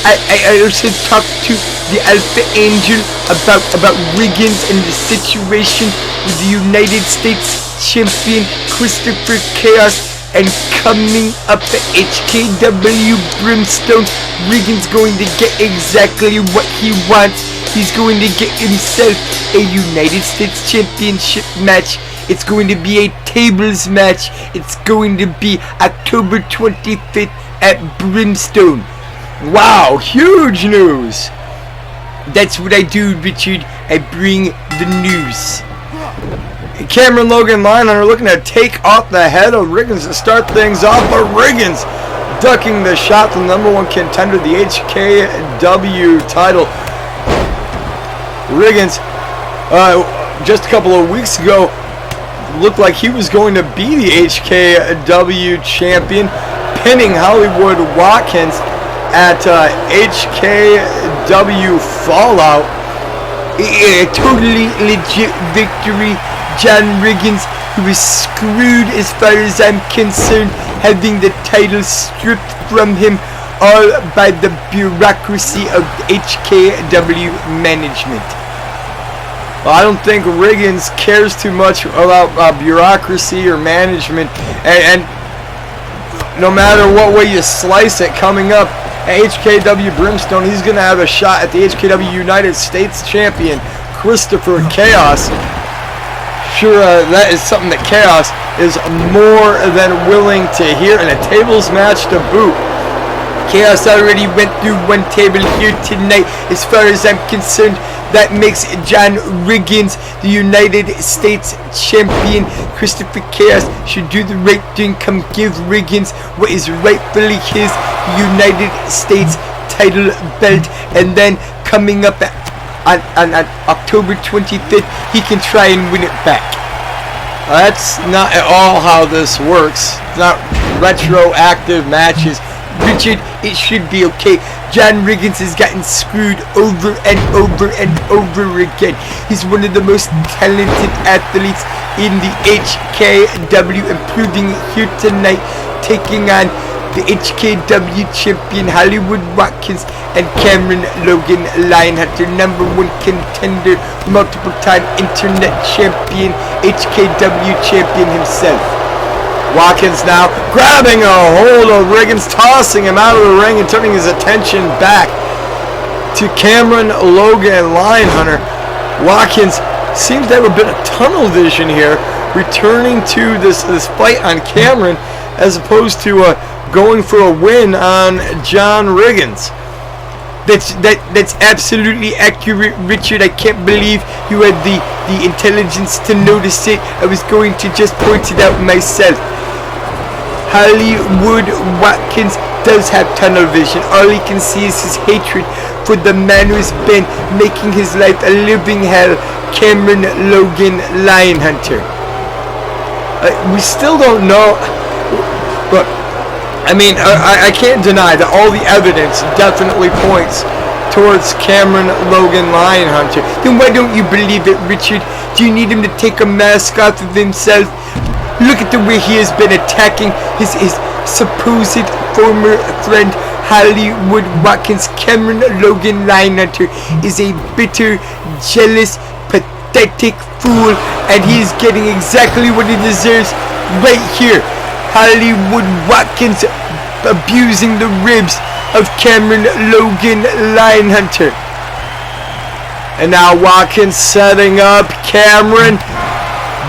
I also talked to the Alpha Angel about Riggins and the situation with the United States Champion Christopher Chaos. And coming up at HKW Brimstone, Riggins going to get exactly what he wants. He's going to get himself a United States Championship match. It's going to be a tables match. It's going to be October 25th at Brimstone. Wow, huge news. That's what I do, Richard. I bring the news. Cameron, Logan, Lion are looking to take off the head of Riggins to start things off, but Riggins ducking the shot from the #1 contender, the HKW title. Riggins, just a couple of weeks ago, looked like he was going to be the HKW champion, pinning Hollywood Watkins at HKW Fallout. A totally legit victory. John Riggins, who is screwed as far as I'm concerned, having the title stripped from him, all by the bureaucracy of HKW management. Well, I don't think Riggins cares too much about bureaucracy or management, and no matter what way you slice it, coming up at HKW Brimstone, he's going to have a shot at the HKW United States Champion, Christopher Chaos. Sure, that is something that Chaos is more than willing to hear, in a tables match to boot. Chaos already went through one table here tonight. As far as I'm concerned, that makes John Riggins the United States Champion. Christopher Chaos should do the right thing, come give Riggins what is rightfully his, United States title belt, and then coming up on October 25th, he can try and win it back. That's not at all how this works. It's not retroactive matches. Richard, it should be okay. John Riggins has gotten screwed over and over and over again. He's one of the most talented athletes in the HKW, improving here tonight, taking on the HKW champion Hollywood Watkins and Cameron Logan Lionhunter, #1 contender, multiple time internet champion, HKW champion himself. Watkins now grabbing a hold of Riggins, tossing him out of the ring and turning his attention back to Cameron Logan Lionhunter. Watkins seems to have a bit of tunnel vision here, returning to this fight on Cameron as opposed to going for a win on John Riggins. That's absolutely accurate, Richard. I can't believe you had the intelligence to notice it. I was going to just point it out myself. Hollywood Watkins does have tunnel vision. All he can see is his hatred for the man who's been making his life a living hell, Cameron Logan Lionhunter. We still don't know, but I mean, I can't deny that all the evidence definitely points towards Cameron Logan Lionhunter. Then why don't you believe it, Richard? Do you need him to take a mask off of himself? Look at the way he has been attacking his supposed former friend, Hollywood Watkins. Cameron Logan Lionhunter is a bitter, jealous, pathetic fool, and he is getting exactly what he deserves right here. Hollywood Watkins abusing the ribs of Cameron Logan Lionhunter. And now Watkins setting up Cameron.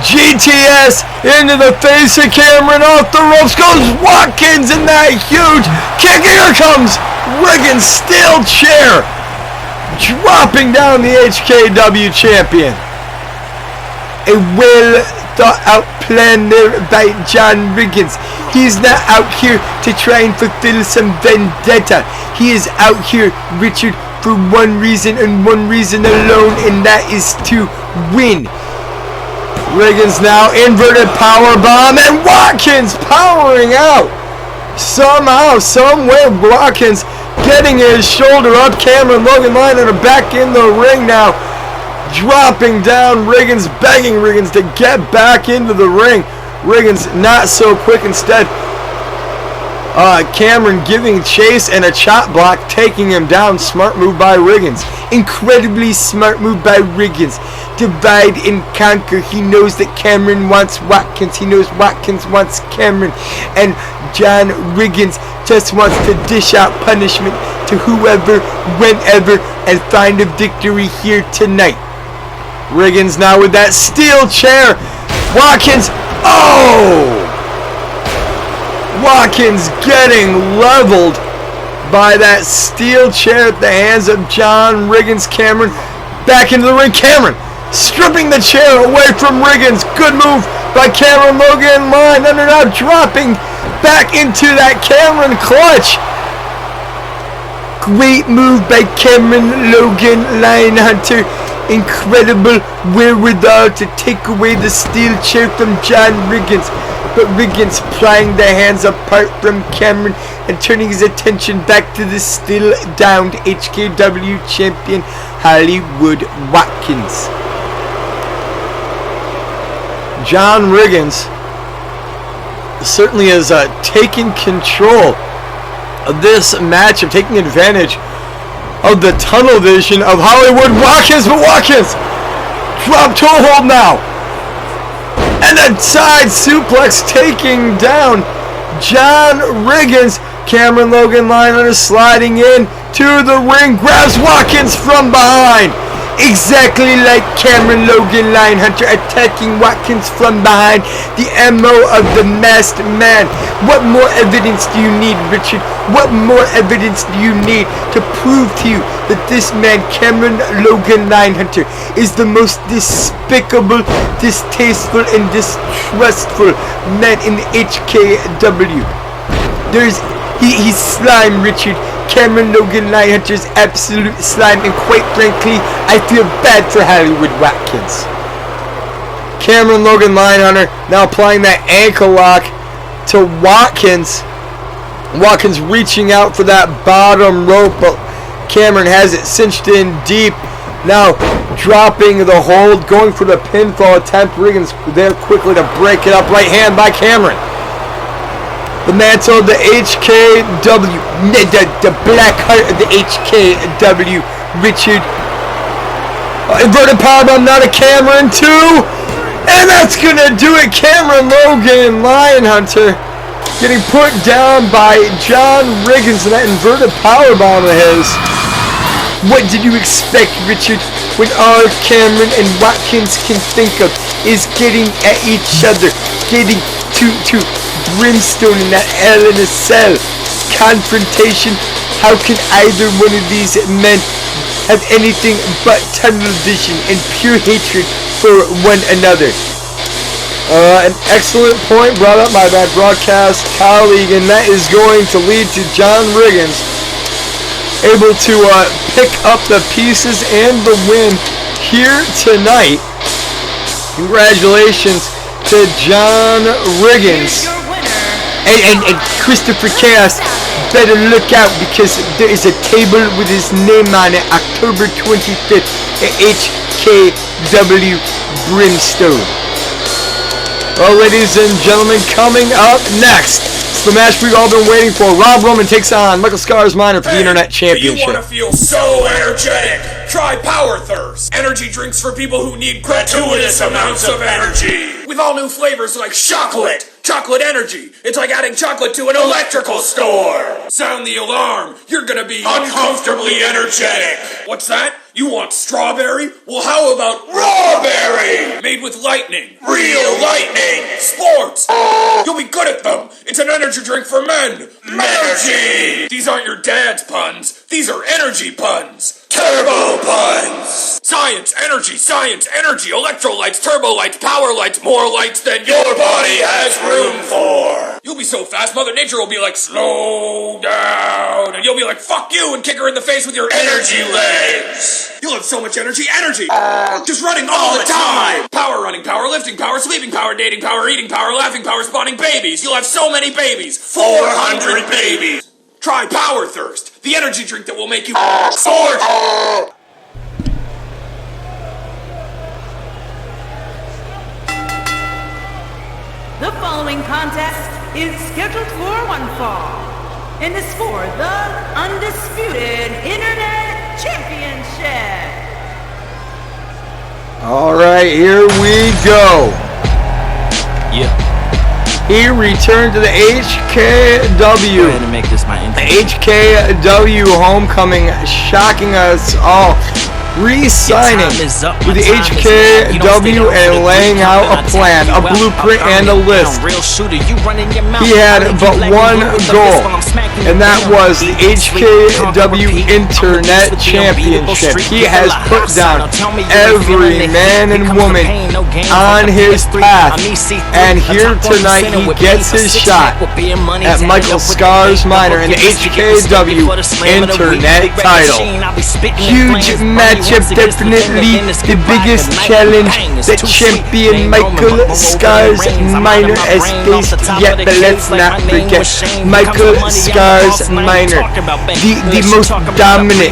GTS into the face of Cameron, off the ropes goes Watkins, and that huge kick. Here comes Riggins, steel chair, dropping down the HKW champion. A well thought out plan there by John Riggins. He's not out here to try and fulfill some vendetta. He is out here, Richard, for one reason and one reason alone, and that is to win. Riggins now, inverted power bomb, and Watkins powering out. Somehow, somewhere, Watkins getting his shoulder up. Cameron Logan Liner back in the ring now, dropping down Riggins, begging Riggins to get back into the ring. Riggins not so quick, instead Cameron giving chase and a chop block, taking him down. Smart move by Riggins. Incredibly smart move by Riggins. Divide and conquer. He knows that Cameron wants Watkins. He knows Watkins wants Cameron. And John Riggins just wants to dish out punishment to whoever, whenever, and find a victory here tonight. Riggins now with that steel chair. Watkins. Oh! Watkins getting leveled by that steel chair at the hands of John Riggins. Cameron back into the ring. Cameron stripping the chair away from Riggins. Good move by Cameron Logan Liner, now dropping back into that Cameron clutch. Great move by Cameron Logan Hunter. Incredible wherewithal to take away the steel chair from John Riggins. But Riggins prying the hands apart from Cameron and turning his attention back to the still downed HKW champion Hollywood Watkins. John Riggins certainly has taken control of this matchup, taking advantage of the tunnel vision of Hollywood Watkins. But Watkins drop toe hold now, and a side suplex taking down John Riggins. Cameron Logan Liner sliding in to the ring, grabs Watkins from behind. Exactly like Cameron Logan Hunter attacking Watkins from behind. The MO of the masked man. What more evidence do you need, Richard? What more evidence do you need to prove to you that this man, Cameron Logan Hunter, is the most despicable, distasteful, and distrustful man in the HKW? He's slime, Richard. Cameron Logan Hunter's absolute slime, and quite frankly, I feel bad for Hollywood Watkins. Cameron Logan Hunter now applying that ankle lock to Watkins. Watkins reaching out for that bottom rope, but Cameron has it cinched in deep. Now dropping the hold, going for the pinfall attempt. Riggins there quickly to break it up. Right hand by Cameron. The mantle of the HKW, the black heart of the HKW, Richard. Inverted powerbomb now to Cameron, too. And that's going to do it. Cameron Logan Hunter getting put down by John Riggins in that inverted powerbomb of his. What did you expect, Richard, when all Cameron and Watkins can think of is getting at each other, getting to brimstone in that Hell in a Cell confrontation? How can either one of these men have anything but tunnel vision and pure hatred for one another? An excellent point brought up by my broadcast colleague, and that is going to lead to John Riggins able to pick up the pieces and the win here tonight. Congratulations to John Riggins. And Christopher Chaos, better look out, because there is a table with his name on it, October 25th at HKW Brimstone. Well, ladies and gentlemen, coming up next, it's the match we've all been waiting for. Rob Roman takes on Michael Scars Minor for the Internet Championship. Do you want to feel so energetic? Try Power Thirst. Energy drinks for people who need gratuitous amounts of energy. With all new flavors like chocolate. Chocolate energy. It's like adding chocolate to an electrical store. Sound the alarm. You're gonna be uncomfortably energetic. What's that? You want strawberry? Well, how about rawberry? Made with with lightning. Real lightning. Sports. You'll be good at them. It's an energy drink for men. Energy. These aren't your dad's puns. These are energy puns. Turbo puns. Science, energy, electrolytes, turbo lights, power lights, more lights than your body has room for. You'll be so fast, Mother Nature will be like, slow down. And you'll be like, fuck you, and kick her in the face with your energy legs. You'll have so much energy. Just running all the time. Power running, power lifting, power sleeping, power dating, power eating, power laughing, power spawning babies. You'll have so many babies. 400 babies. Try Power Thirst, the energy drink that will make you soar. The following contest is scheduled for one fall and is for the Undisputed Internet Championship. All right, here we go. Yeah. He returned to the HKW. Go ahead and make this my intro. HKW homecoming, shocking us all. Re-signing with the HKW and laying out a plan, a blueprint, and a list. He had but one goal, and that was the HKW Internet Championship. He has put down every man and woman on his path, and here tonight he gets his shot at Michael Scars Minor and the HKW Internet title. Huge matchup, definitely the biggest challenge that champion Michael Scars Minor has faced yet, but let's not forget Michael Scars Minor, the most dominant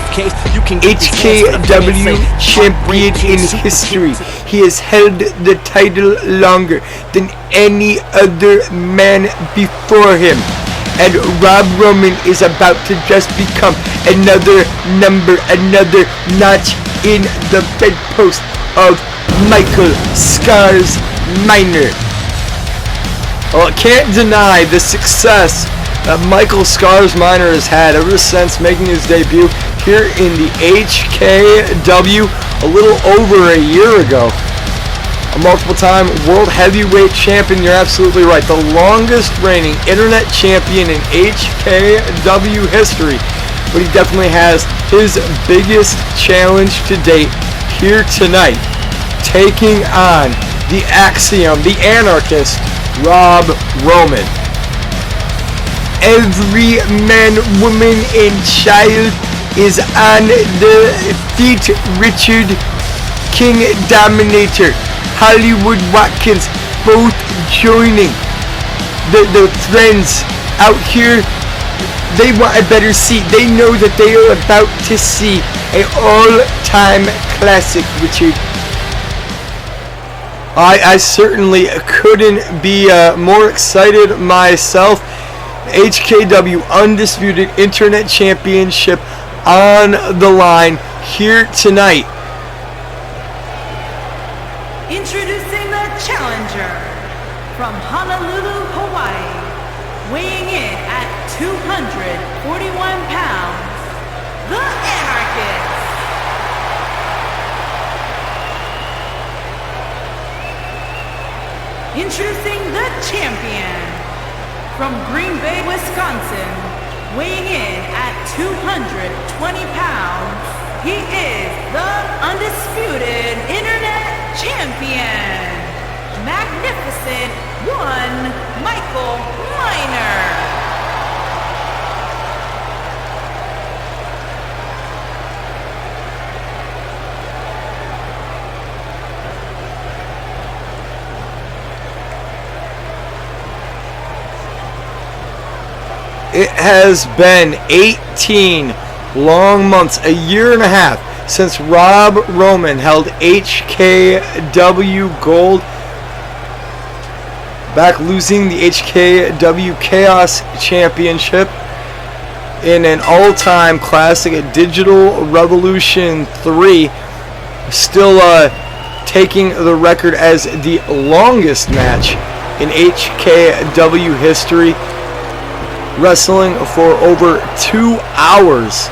HKW champion in history. He has held the title longer than any other man before him. And Rob Roman is about to just become another number, another notch in the bedpost of Michael Scars Minor. Well, I can't deny the success that Michael Scars Minor has had ever since making his debut here in the HKW a little over a year ago. A multiple-time world heavyweight champion, you're absolutely right. The longest reigning internet champion in HKW history. But he definitely has his biggest challenge to date here tonight, taking on the Axiom, the Anarchist, Rob Roman. Every man, woman, and child is on the feet. Richard, King Dominator, Hollywood Watkins, both joining the friends out here. They want a better seat. They know that they are about to see an all-time classic, Richard. I certainly couldn't be more excited myself. HKW Undisputed Internet Championship on the line here tonight. Introducing the challenger from Honolulu, Hawaii, weighing in at 241 pounds, the Anarchist. Introducing the champion from Green Bay, Wisconsin, weighing in at 220 pounds, he is the Undisputed Internet Champion, Magnificent One, Michael Minor. It has been 18 long months, a year and a half, since Rob Roman held HKW Gold, back losing the HKW Chaos Championship in an all-time classic at Digital Revolution 3, still taking the record as the longest match in HKW history. Wrestling for over 2 hours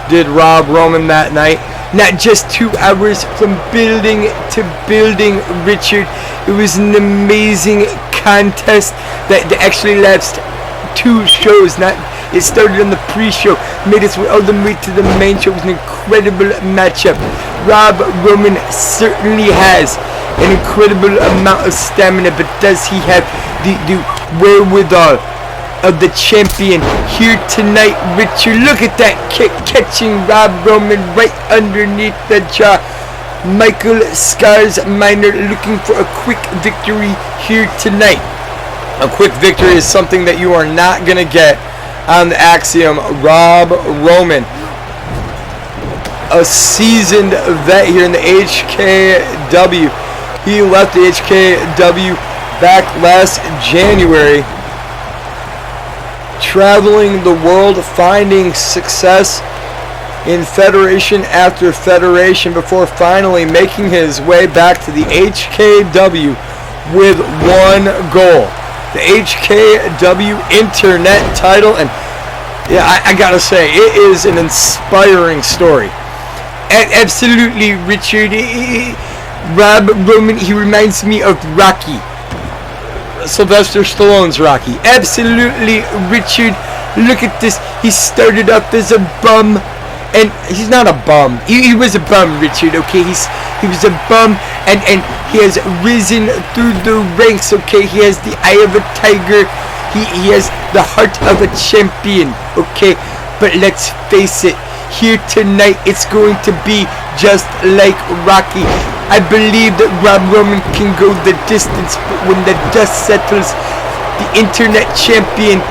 did Rob Roman that night. not just 2 hours from building to building, Richard. It was an amazing contest that actually lasted 2 shows. It started on the pre-show, made its way all the way to the main show. It was an incredible matchup. Rob Roman certainly has an incredible amount of stamina, but does he have the wherewithal of the champion here tonight? Richard, look at that kick, catching Rob Roman right underneath the jaw. Michael Scars Minor looking for a quick victory here tonight. A quick victory is something that you are not going to get on the Axiom. Rob Roman, a seasoned vet here in the HKW. He left the HKW back last January, traveling the world, finding success in federation after federation before finally making his way back to the HKW with one goal: the HKW Internet title. And yeah, I gotta say, it is an inspiring story. Absolutely, Richard. Rob Roman, he reminds me of Rocky. Sylvester Stallone's Rocky. Absolutely, Richard. Look at this. He started up as a bum, and he's not a bum. He was a bum, Richard. Okay, he was a bum, and he has risen through the ranks. Okay, he has the eye of a tiger. He has the heart of a champion. Okay, but let's face it. Here tonight, it's going to be just like Rocky. I believe that Rob Roman can go the distance, but when the dust settles, the Internet champion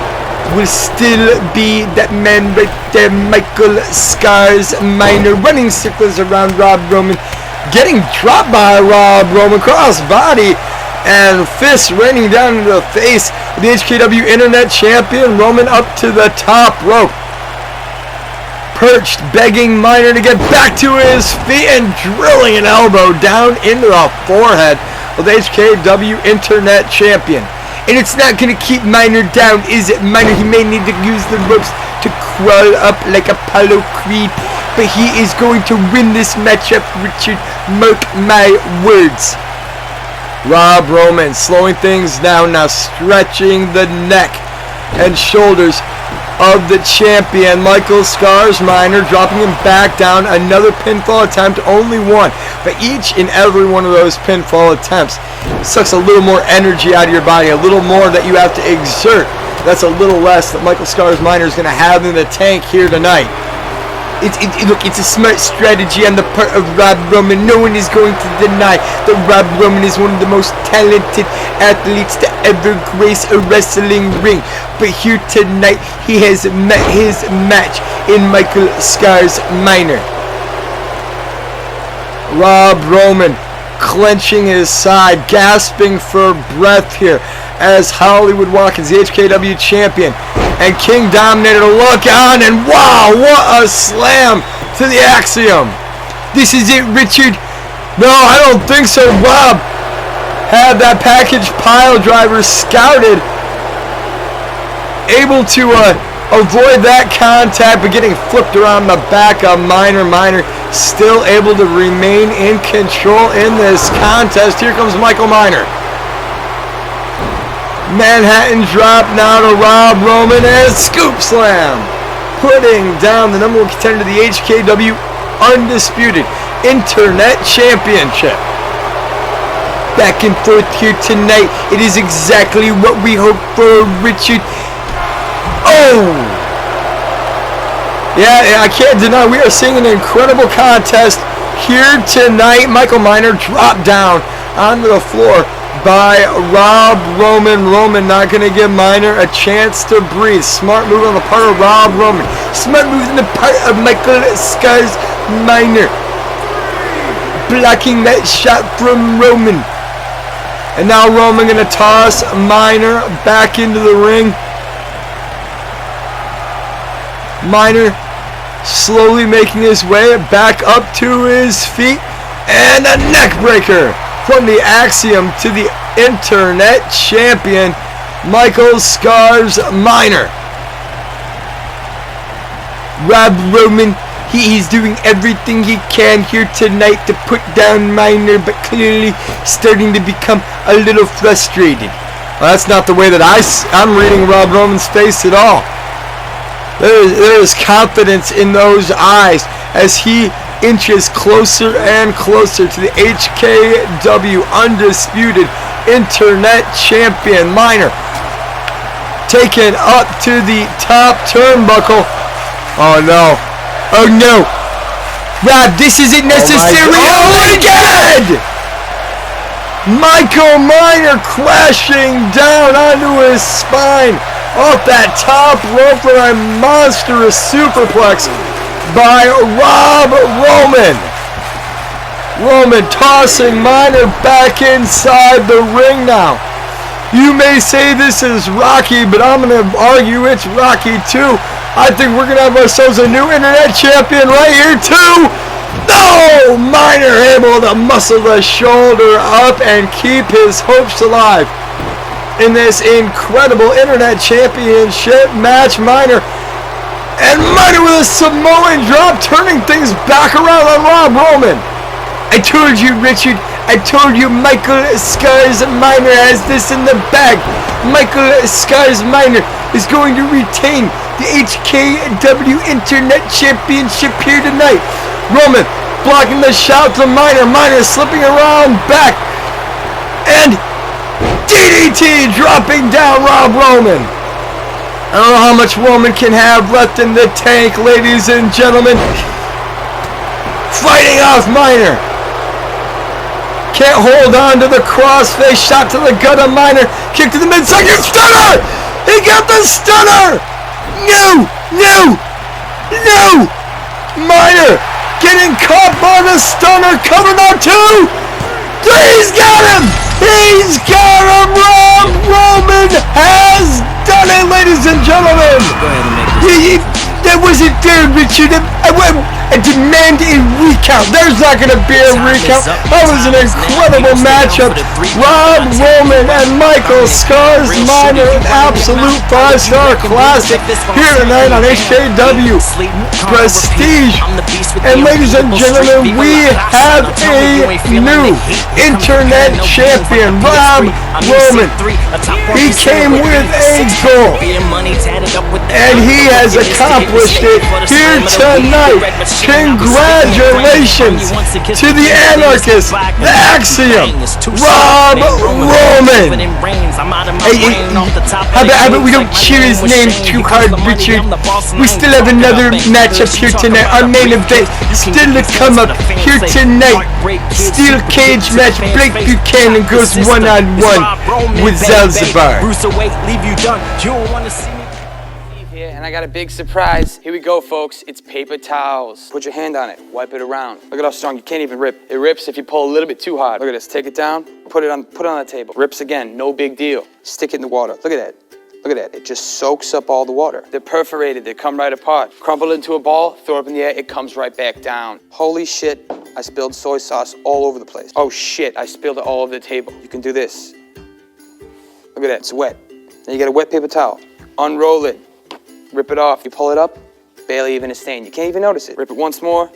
will still be that man right there, Michael Scars Minor, running circles around Rob Roman, getting dropped by Rob Roman, cross body, and fists raining down into the face of the HKW Internet champion. Roman up to the top rope, perched, begging Minor to get back to his feet, and drilling an elbow down into the forehead of the HKW Internet champion. And it's not going to keep Minor down, is it? Minor, he may need to use the ropes to crawl up like Apollo Creed, but he is going to win this matchup, Richard. Mark my words. Rob Roman slowing things down now, stretching the neck and shoulders of the champion, Michael Scars Minor, dropping him back down. Another pinfall attempt, only one, but each and every one of those pinfall attempts sucks a little more energy out of your body, a little more that you have to exert. That's a little less that Michael Scars Minor is going to have in the tank here tonight. Look, it's a smart strategy on the part of Rob Roman. No one is going to deny that Rob Roman is one of the most talented athletes to ever grace a wrestling ring. But here tonight, he has met his match in Michael Scars Minor. Rob Roman clenching his side, gasping for breath here as Hollywood Watkins, the HKW champion, and King Dominator look on, and wow, what a slam to the Axiom. This is it, Richard. No, I don't think so. Rob had that package pile driver scouted, able to avoid that contact, but getting flipped around the back of Minor. Minor still able to remain in control in this contest. Here comes Michael Minor. Manhattan drop now to Rob Roman, and scoop slam, putting down the number one contender to the HKW Undisputed Internet Championship. Back and forth here tonight. It is exactly what we hoped for, Richard. Oh! Yeah, I can't deny we are seeing an incredible contest here tonight. Michael Minor dropped down onto the floor by Rob Roman. Roman not going to give Minor a chance to breathe. Smart move on the part of Rob Roman. Smart move on the part of Michael Scars Minor, blocking that shot from Roman. And now Roman going to toss Minor back into the ring. Minor slowly making his way back up to his feet, and a neck breaker from the Axiom to the Internet champion, Michael Scars Minor. Rob Roman He's doing everything he can here tonight to put down Minor, but clearly starting to become a little frustrated. Well, that's not the way that I'm reading Rob Roman's face at all. There is confidence in those eyes as he inches closer and closer to the HKW Undisputed Internet Champion. Minor taken up to the top turnbuckle. Oh no. Oh no. Rob, this isn't necessary. Oh my God! Michael Minor crashing down onto his spine off that top rope for a monstrous superplex by Rob Roman. Roman tossing Minor back inside the ring now. You may say this is Rocky, but I'm going to argue it's Rocky 2. I think we're going to have ourselves a new internet champion right here too. No! Minor able to muscle the shoulder up and keep his hopes alive. In this incredible internet championship match, Minor with a Samoan drop, turning things back around on Rob Roman. I told you, Richard. I told you Michael Scars Minor has this in the bag. Michael Scars Minor is going to retain the HKW Internet Championship here tonight. Roman blocking the shot to Minor. Minor slipping around back. And DDT dropping down Rob Roman. I don't know how much Roman can have left in the tank, ladies and gentlemen. Fighting off Minor. Can't hold on to the crossface shot to the gut of Minor. Kick to the midsection. Stunner! He got the stunner! No! Minor getting caught by the stunner. Coming on two! He's got him! He's got him! Rob Roman has done it, ladies and gentlemen! That wasn't fair, Richard. I demand a recount. There's not going to be a recount. That was an incredible matchup. Rob Roman and Michael Scars Minor, an absolute 5-star classic here tonight on HKW Prestige. And ladies and gentlemen, we have a new internet champion, Rob Roman. He came with a goal, and he has accomplished it here tonight. Congratulations to the Anarchist, the Axiom, Rob Roman. Hey, how about we don't cheer his name too hard, Richard? We still have another matchup here tonight. Our main event still to come up here tonight. Steel cage match. Blake Buchanan goes one-on-one with Zalzabar. And I got a big surprise. Here we go, folks. It's paper towels. Put your hand on it. Wipe it around. Look at how strong. You can't even rip. It rips if you pull a little bit too hard. Look at this. Take it down. Put it on the table. Rips again. No big deal. Stick it in the water. Look at that. Look at that. It just soaks up all the water. They're perforated. They come right apart. Crumple into a ball. Throw it up in the air. It comes right back down. Holy shit. I spilled soy sauce all over the place. Oh shit. I spilled it all over the table. You can do this. Look at that. It's wet. Then you get a wet paper towel. Unroll it. Rip it off. You pull it up, barely even a stain. You can't even notice it. Rip it once more.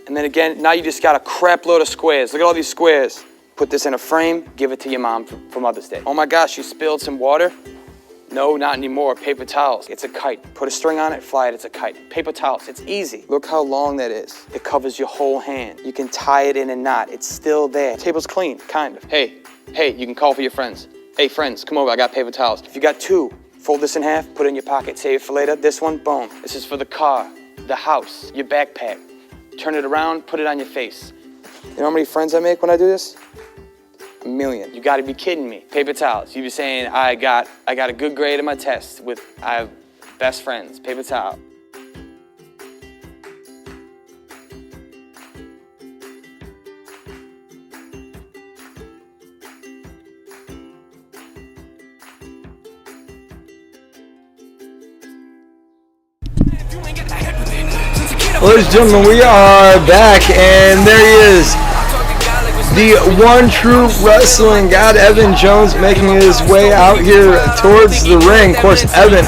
And then again, now you just got a crap load of squares. Look at all these squares. Put this in a frame, give it to your mom for Mother's Day. Oh my gosh, you spilled some water? No, not anymore. Paper towels. It's a kite. Put a string on it, fly it, it's a kite. Paper towels, it's easy. Look how long that is. It covers your whole hand. You can tie it in a knot. It's still there. Table's clean, kind of. Hey, you can call for your friends. Hey friends, come over, I got paper towels. If you got two, fold this in half, put it in your pocket, save it for later. This one, boom. This is for the car, the house, your backpack. Turn it around, put it on your face. You know how many friends I make when I do this? 1 million. You gotta be kidding me. Paper towels. You be saying, I got a good grade in my test I have best friends. Paper towel. Ladies and gentlemen, we are back, and there he is, the one true wrestling god, Evan Jones, making his way out here towards the ring. Of course, Evan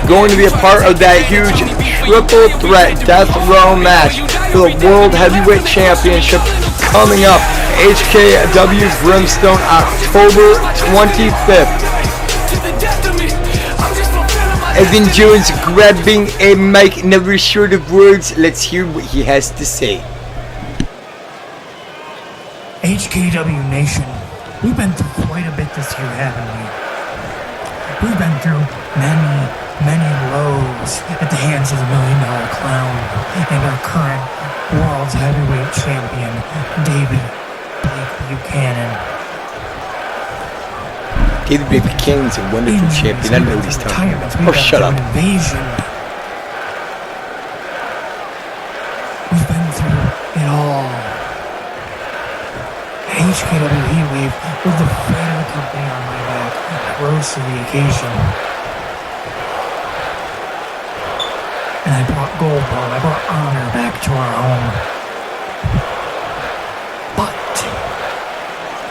going to be a part of that huge triple threat death row match for the World Heavyweight Championship coming up HKW Brimstone October 25th. Evan Jones grabbing a mic, never short of words. Let's hear what he has to say. HKW Nation, we've been through quite a bit this year, haven't we? We've been through many lows at the hands of the $1 Million Clown and our current World's Heavyweight Champion, David Blake Buchanan. David Blake Buchanan's a wonderful champion. I know what he's talking about. Oh, shut up. Invasion. We've been through it all. HKW Heatwave with the freight of the company on my back. I rose to the occasion. And I brought gold home. I brought honor back to our home. But,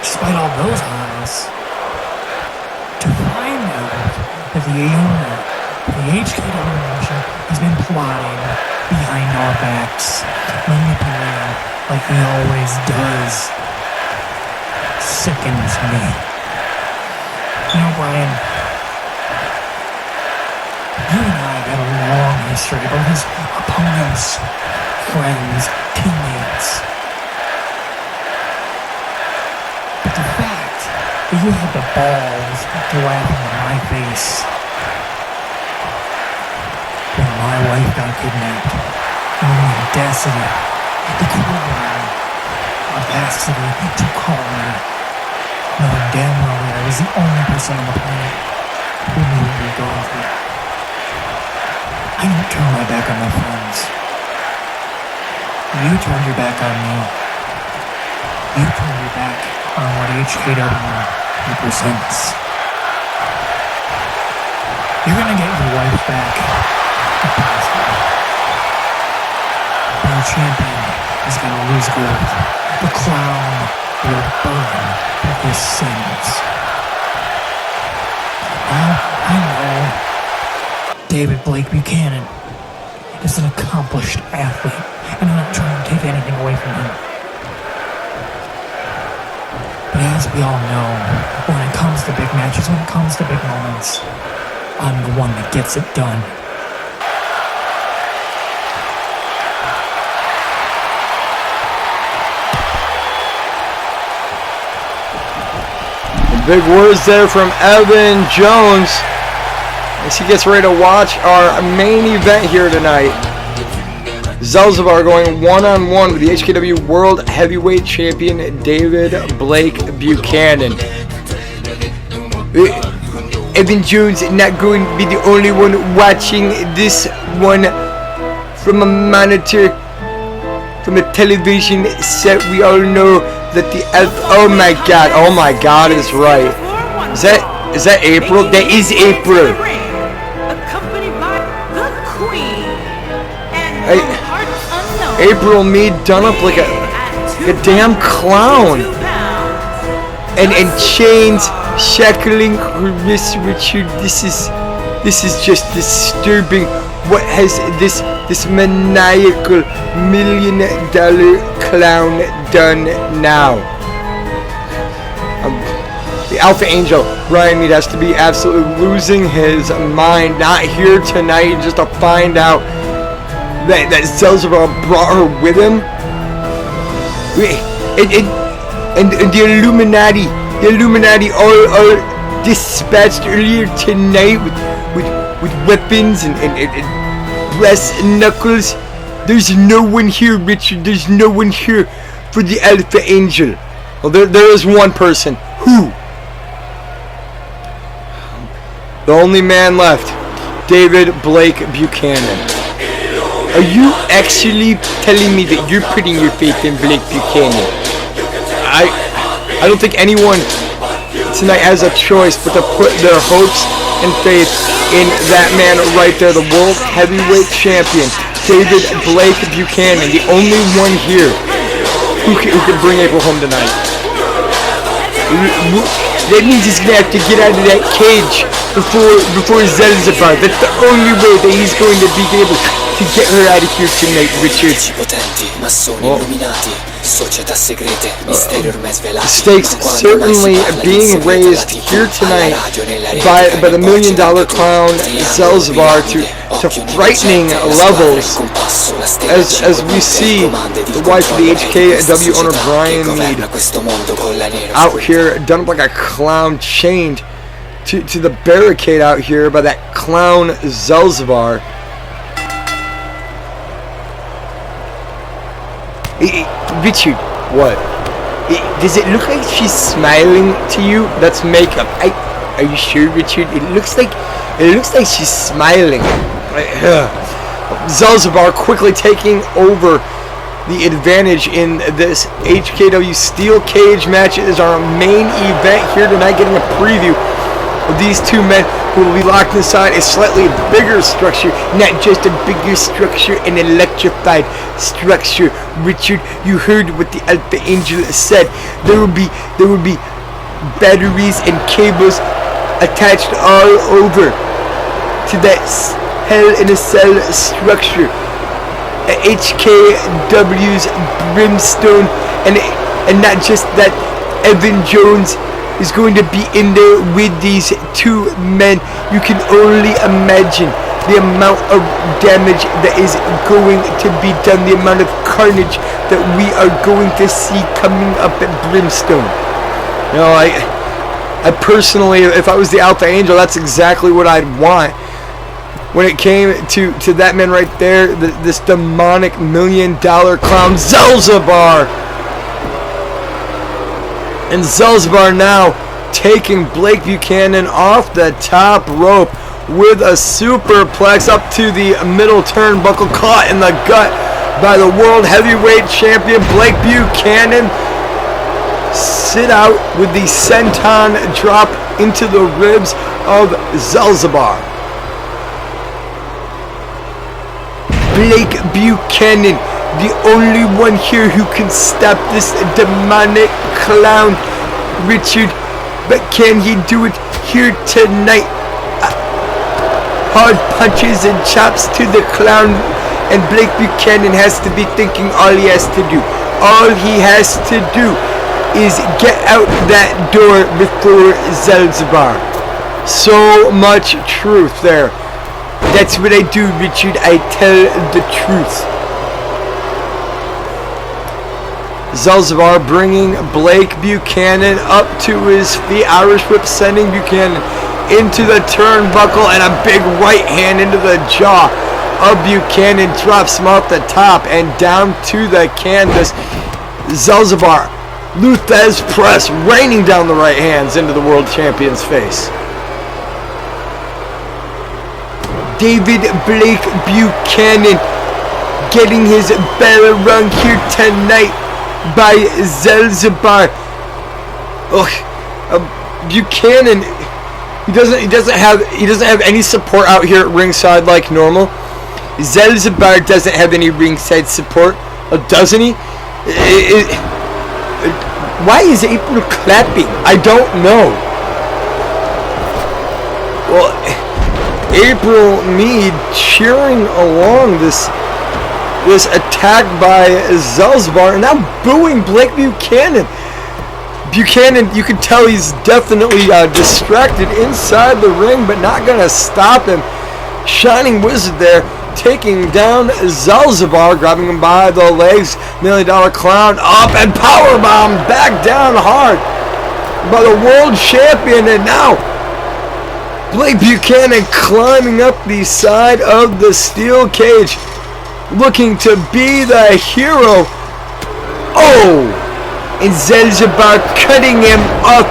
despite all those highs, to find out that the owner of the HKW Nation has been plotting behind our backs, manipulating like he always does, sickens me. You know, Brian, you and I have a long history, both as opponents, friends, teammates. But the fact that you had the balls to laugh in my face when my wife got kidnapped, and the audacity, the audacity to call me, knowing damn well that I was the only person on the planet who knew what we were going through. I didn't turn my back on my friends. You turned your back on me. You turned your back on what HKW represents. You're gonna get your wife back. But our champion is gonna lose gold. The clown will burn with his sins. Now, I know David Blake Buchanan is an accomplished athlete, and I'm not trying to take anything away from him. But as we all know, when it comes to big matches, when it comes to big moments, I'm the one that gets it done. Big words there from Evan Jones as he gets ready to watch our main event here tonight. Zelzbar going one-on-one with the HKW World Heavyweight Champion David Blake Buchanan. Evan Jones not going to be the only one watching this one from a monitor, from a television set. We all know that the oh my god is right. Is that April? That is April. Accompanied by the Queen and April Mead done up like a damn clown. And chains shackling her wrist, Richard. This is just disturbing. What has this maniacal $1 million clown done now? The Alpha Angel, Brian Mead, has to be absolutely losing his mind. Not here tonight just to find out that Zelzbar brought her with him. And the Illuminati all dispatched earlier tonight with weapons and brass knuckles. There's no one here, Richard. There's no one here for the Alpha Angel. Well, there is one person. Who? The only man left, David Blake Buchanan. Are you actually telling me that you're putting your faith in Blake Buchanan? I don't think anyone tonight has a choice but to put their hopes and faith in that man right there, the World Heavyweight Champion, David Blake Buchanan, the only one here who can bring April home tonight. That means he's gonna have to get out of that cage before Zelzabah. That's the only way that he's going to be able to get her out of here tonight, Richard. Stakes certainly being raised here tonight by the $1 million clown Zelzabah to frightening levels as we see the wife of the HKW owner Brian Mead out here done up like a clown, chained to the barricade out here by that clown Zelzabah. Richard, what? Does it look like she's smiling to you? That's makeup. Are you sure, Richard? It looks like she's smiling. Zelzabah quickly taking over the advantage in this HKW steel cage match. It is our main event here tonight, getting a preview of these two men who will be locked inside a slightly bigger structure, not just a bigger structure, an electrified structure. Richard, you heard what the Alpha Angel said. There will be batteries and cables attached all over to that Hell in a Cell structure. HKW's Brimstone, and not just that, Evan Jones is going to be in there with these two men. You can only imagine the amount of damage that is going to be done, the amount of carnage that we are going to see coming up at Brimstone. You know, I personally, if I was the Alpha Angel, that's exactly what I'd want. When it came to that man right there, this demonic $1 million clown Zelzabah. And Zelzabah now taking Blake Buchanan off the top rope with a superplex up to the middle turnbuckle, caught in the gut by the World Heavyweight Champion Blake Buchanan. Sit out with the senton drop into the ribs of Zelzabah. Blake Buchanan, the only one here who can stop this demonic clown, Richard. But can he do it here tonight? Hard punches and chops to the clown, and Blake Buchanan has to be thinking all he has to do. All he has to do is get out that door before Zelzabah. So much truth there. That's what I do, Richard. I tell the truth. Zelzabah bringing Blake Buchanan up to his feet. Irish whip sending Buchanan into the turnbuckle, and a big right hand into the jaw of Buchanan. Drops him off the top and down to the canvas. Zelzabah, Luthez press, raining down the right hands into the world champion's face. David Blake Buchanan getting his bell rung here tonight by Zelzabah. Buchanan, he doesn't have any support out here at ringside like normal. Zelzabah doesn't have any ringside support, doesn't he? Why is April clapping? I don't know. Well, April Mead cheering along this attack by Zelzabah, and now booing Blake Buchanan. Buchanan, you can tell he's definitely distracted inside the ring, but not going to stop him. Shining Wizard there, taking down Zelzabah, grabbing him by the legs. $1 Million Clown up and powerbomb back down hard by the world champion, and now Blake Buchanan climbing up the side of the steel cage, looking to be the hero. Oh! And Zelzabah cutting him up,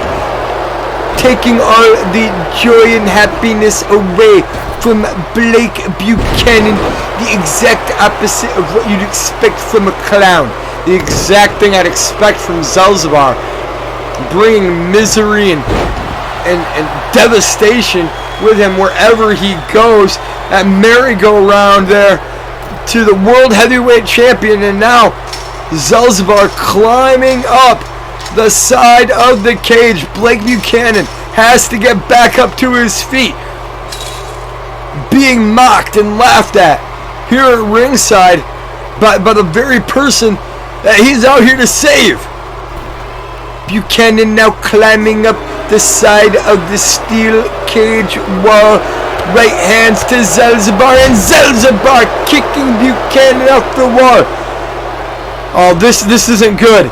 taking all the joy and happiness away from Blake Buchanan. The exact opposite of what you'd expect from a clown. The exact thing I'd expect from Zelzabah. Bringing misery and devastation with him wherever he goes. That merry-go-round there to the World Heavyweight Champion, and now Zelzabah climbing up the side of the cage. Blake Buchanan has to get back up to his feet, being mocked and laughed at here at ringside by the very person that he's out here to save. Buchanan now climbing up the side of the steel cage wall. Right hands to Zalzabar, and Zalzabar kicking Buchanan off the wall. Oh, this isn't good.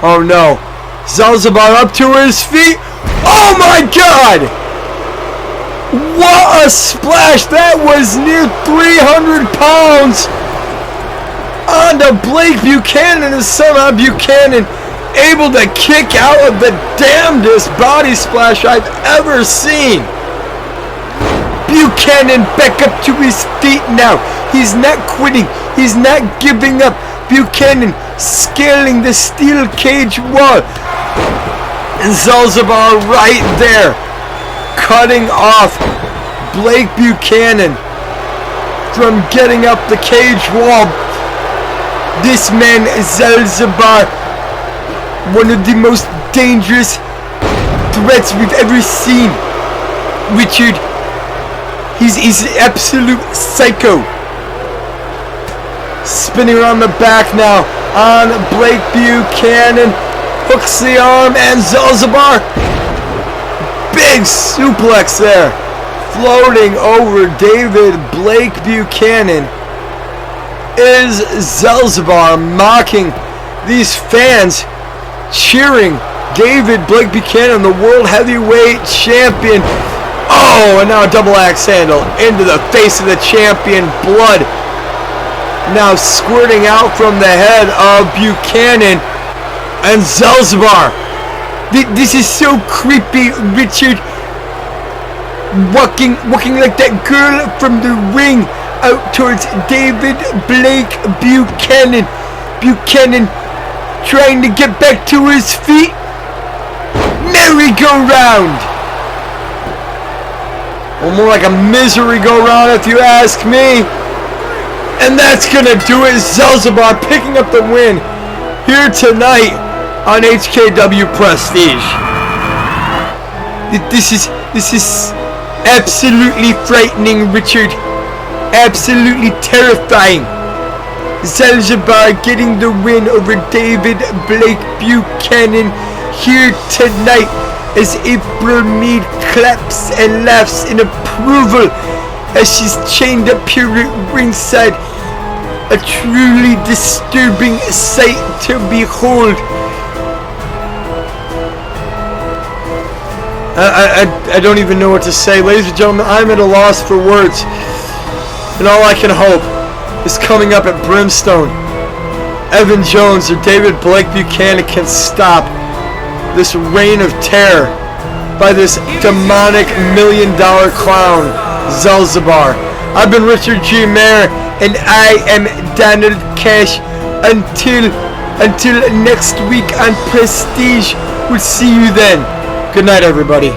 Oh no. Zalzabar up to his feet. Oh my God! What a splash! That was near 300 pounds onto Blake Buchanan, and somehow Buchanan able to kick out of the damnedest body splash I've ever seen. Buchanan back up to his feet now. He's not quitting. He's not giving up. Buchanan scaling the steel cage wall. And Zalzabar right there, cutting off Blake Buchanan from getting up the cage wall. This man, Zalzabar, one of the most dangerous threats we've ever seen. Richard, he's an absolute psycho. Spinning around the back now on Blake Buchanan. Hooks the arm, and Zalzabar. Big suplex there. Floating over David Blake Buchanan is Zalzabar, mocking these fans, cheering David Blake Buchanan, the World Heavyweight Champion. Oh, and now a double axe handle into the face of the champion. Blood now squirting out from the head of Buchanan. And Zalzabar. This is so creepy, Richard. Walking like that girl from the ring out towards David Blake Buchanan. Buchanan trying to get back to his feet. Merry-go-round. Well, more like a misery-go-round if you ask me. And that's gonna do it. Zalzabar picking up the win here tonight on HKW Prestige. This is absolutely frightening, Richard. Absolutely terrifying. Zalzabar getting the win over David Blake Buchanan here tonight as April Mead claps and laughs in approval as she's chained up here at ringside. A truly disturbing sight to behold. I don't even know what to say. Ladies and gentlemen, I'm at a loss for words. And all I can hope is coming up at Brimstone, Evan Jones or David Blake Buchanan can stop this reign of terror by this demonic $1 million clown, Zalzabar. I've been Richard G. Mayer, and I am Donald Cash. Until next week on Prestige, we'll see you then. Good night, everybody.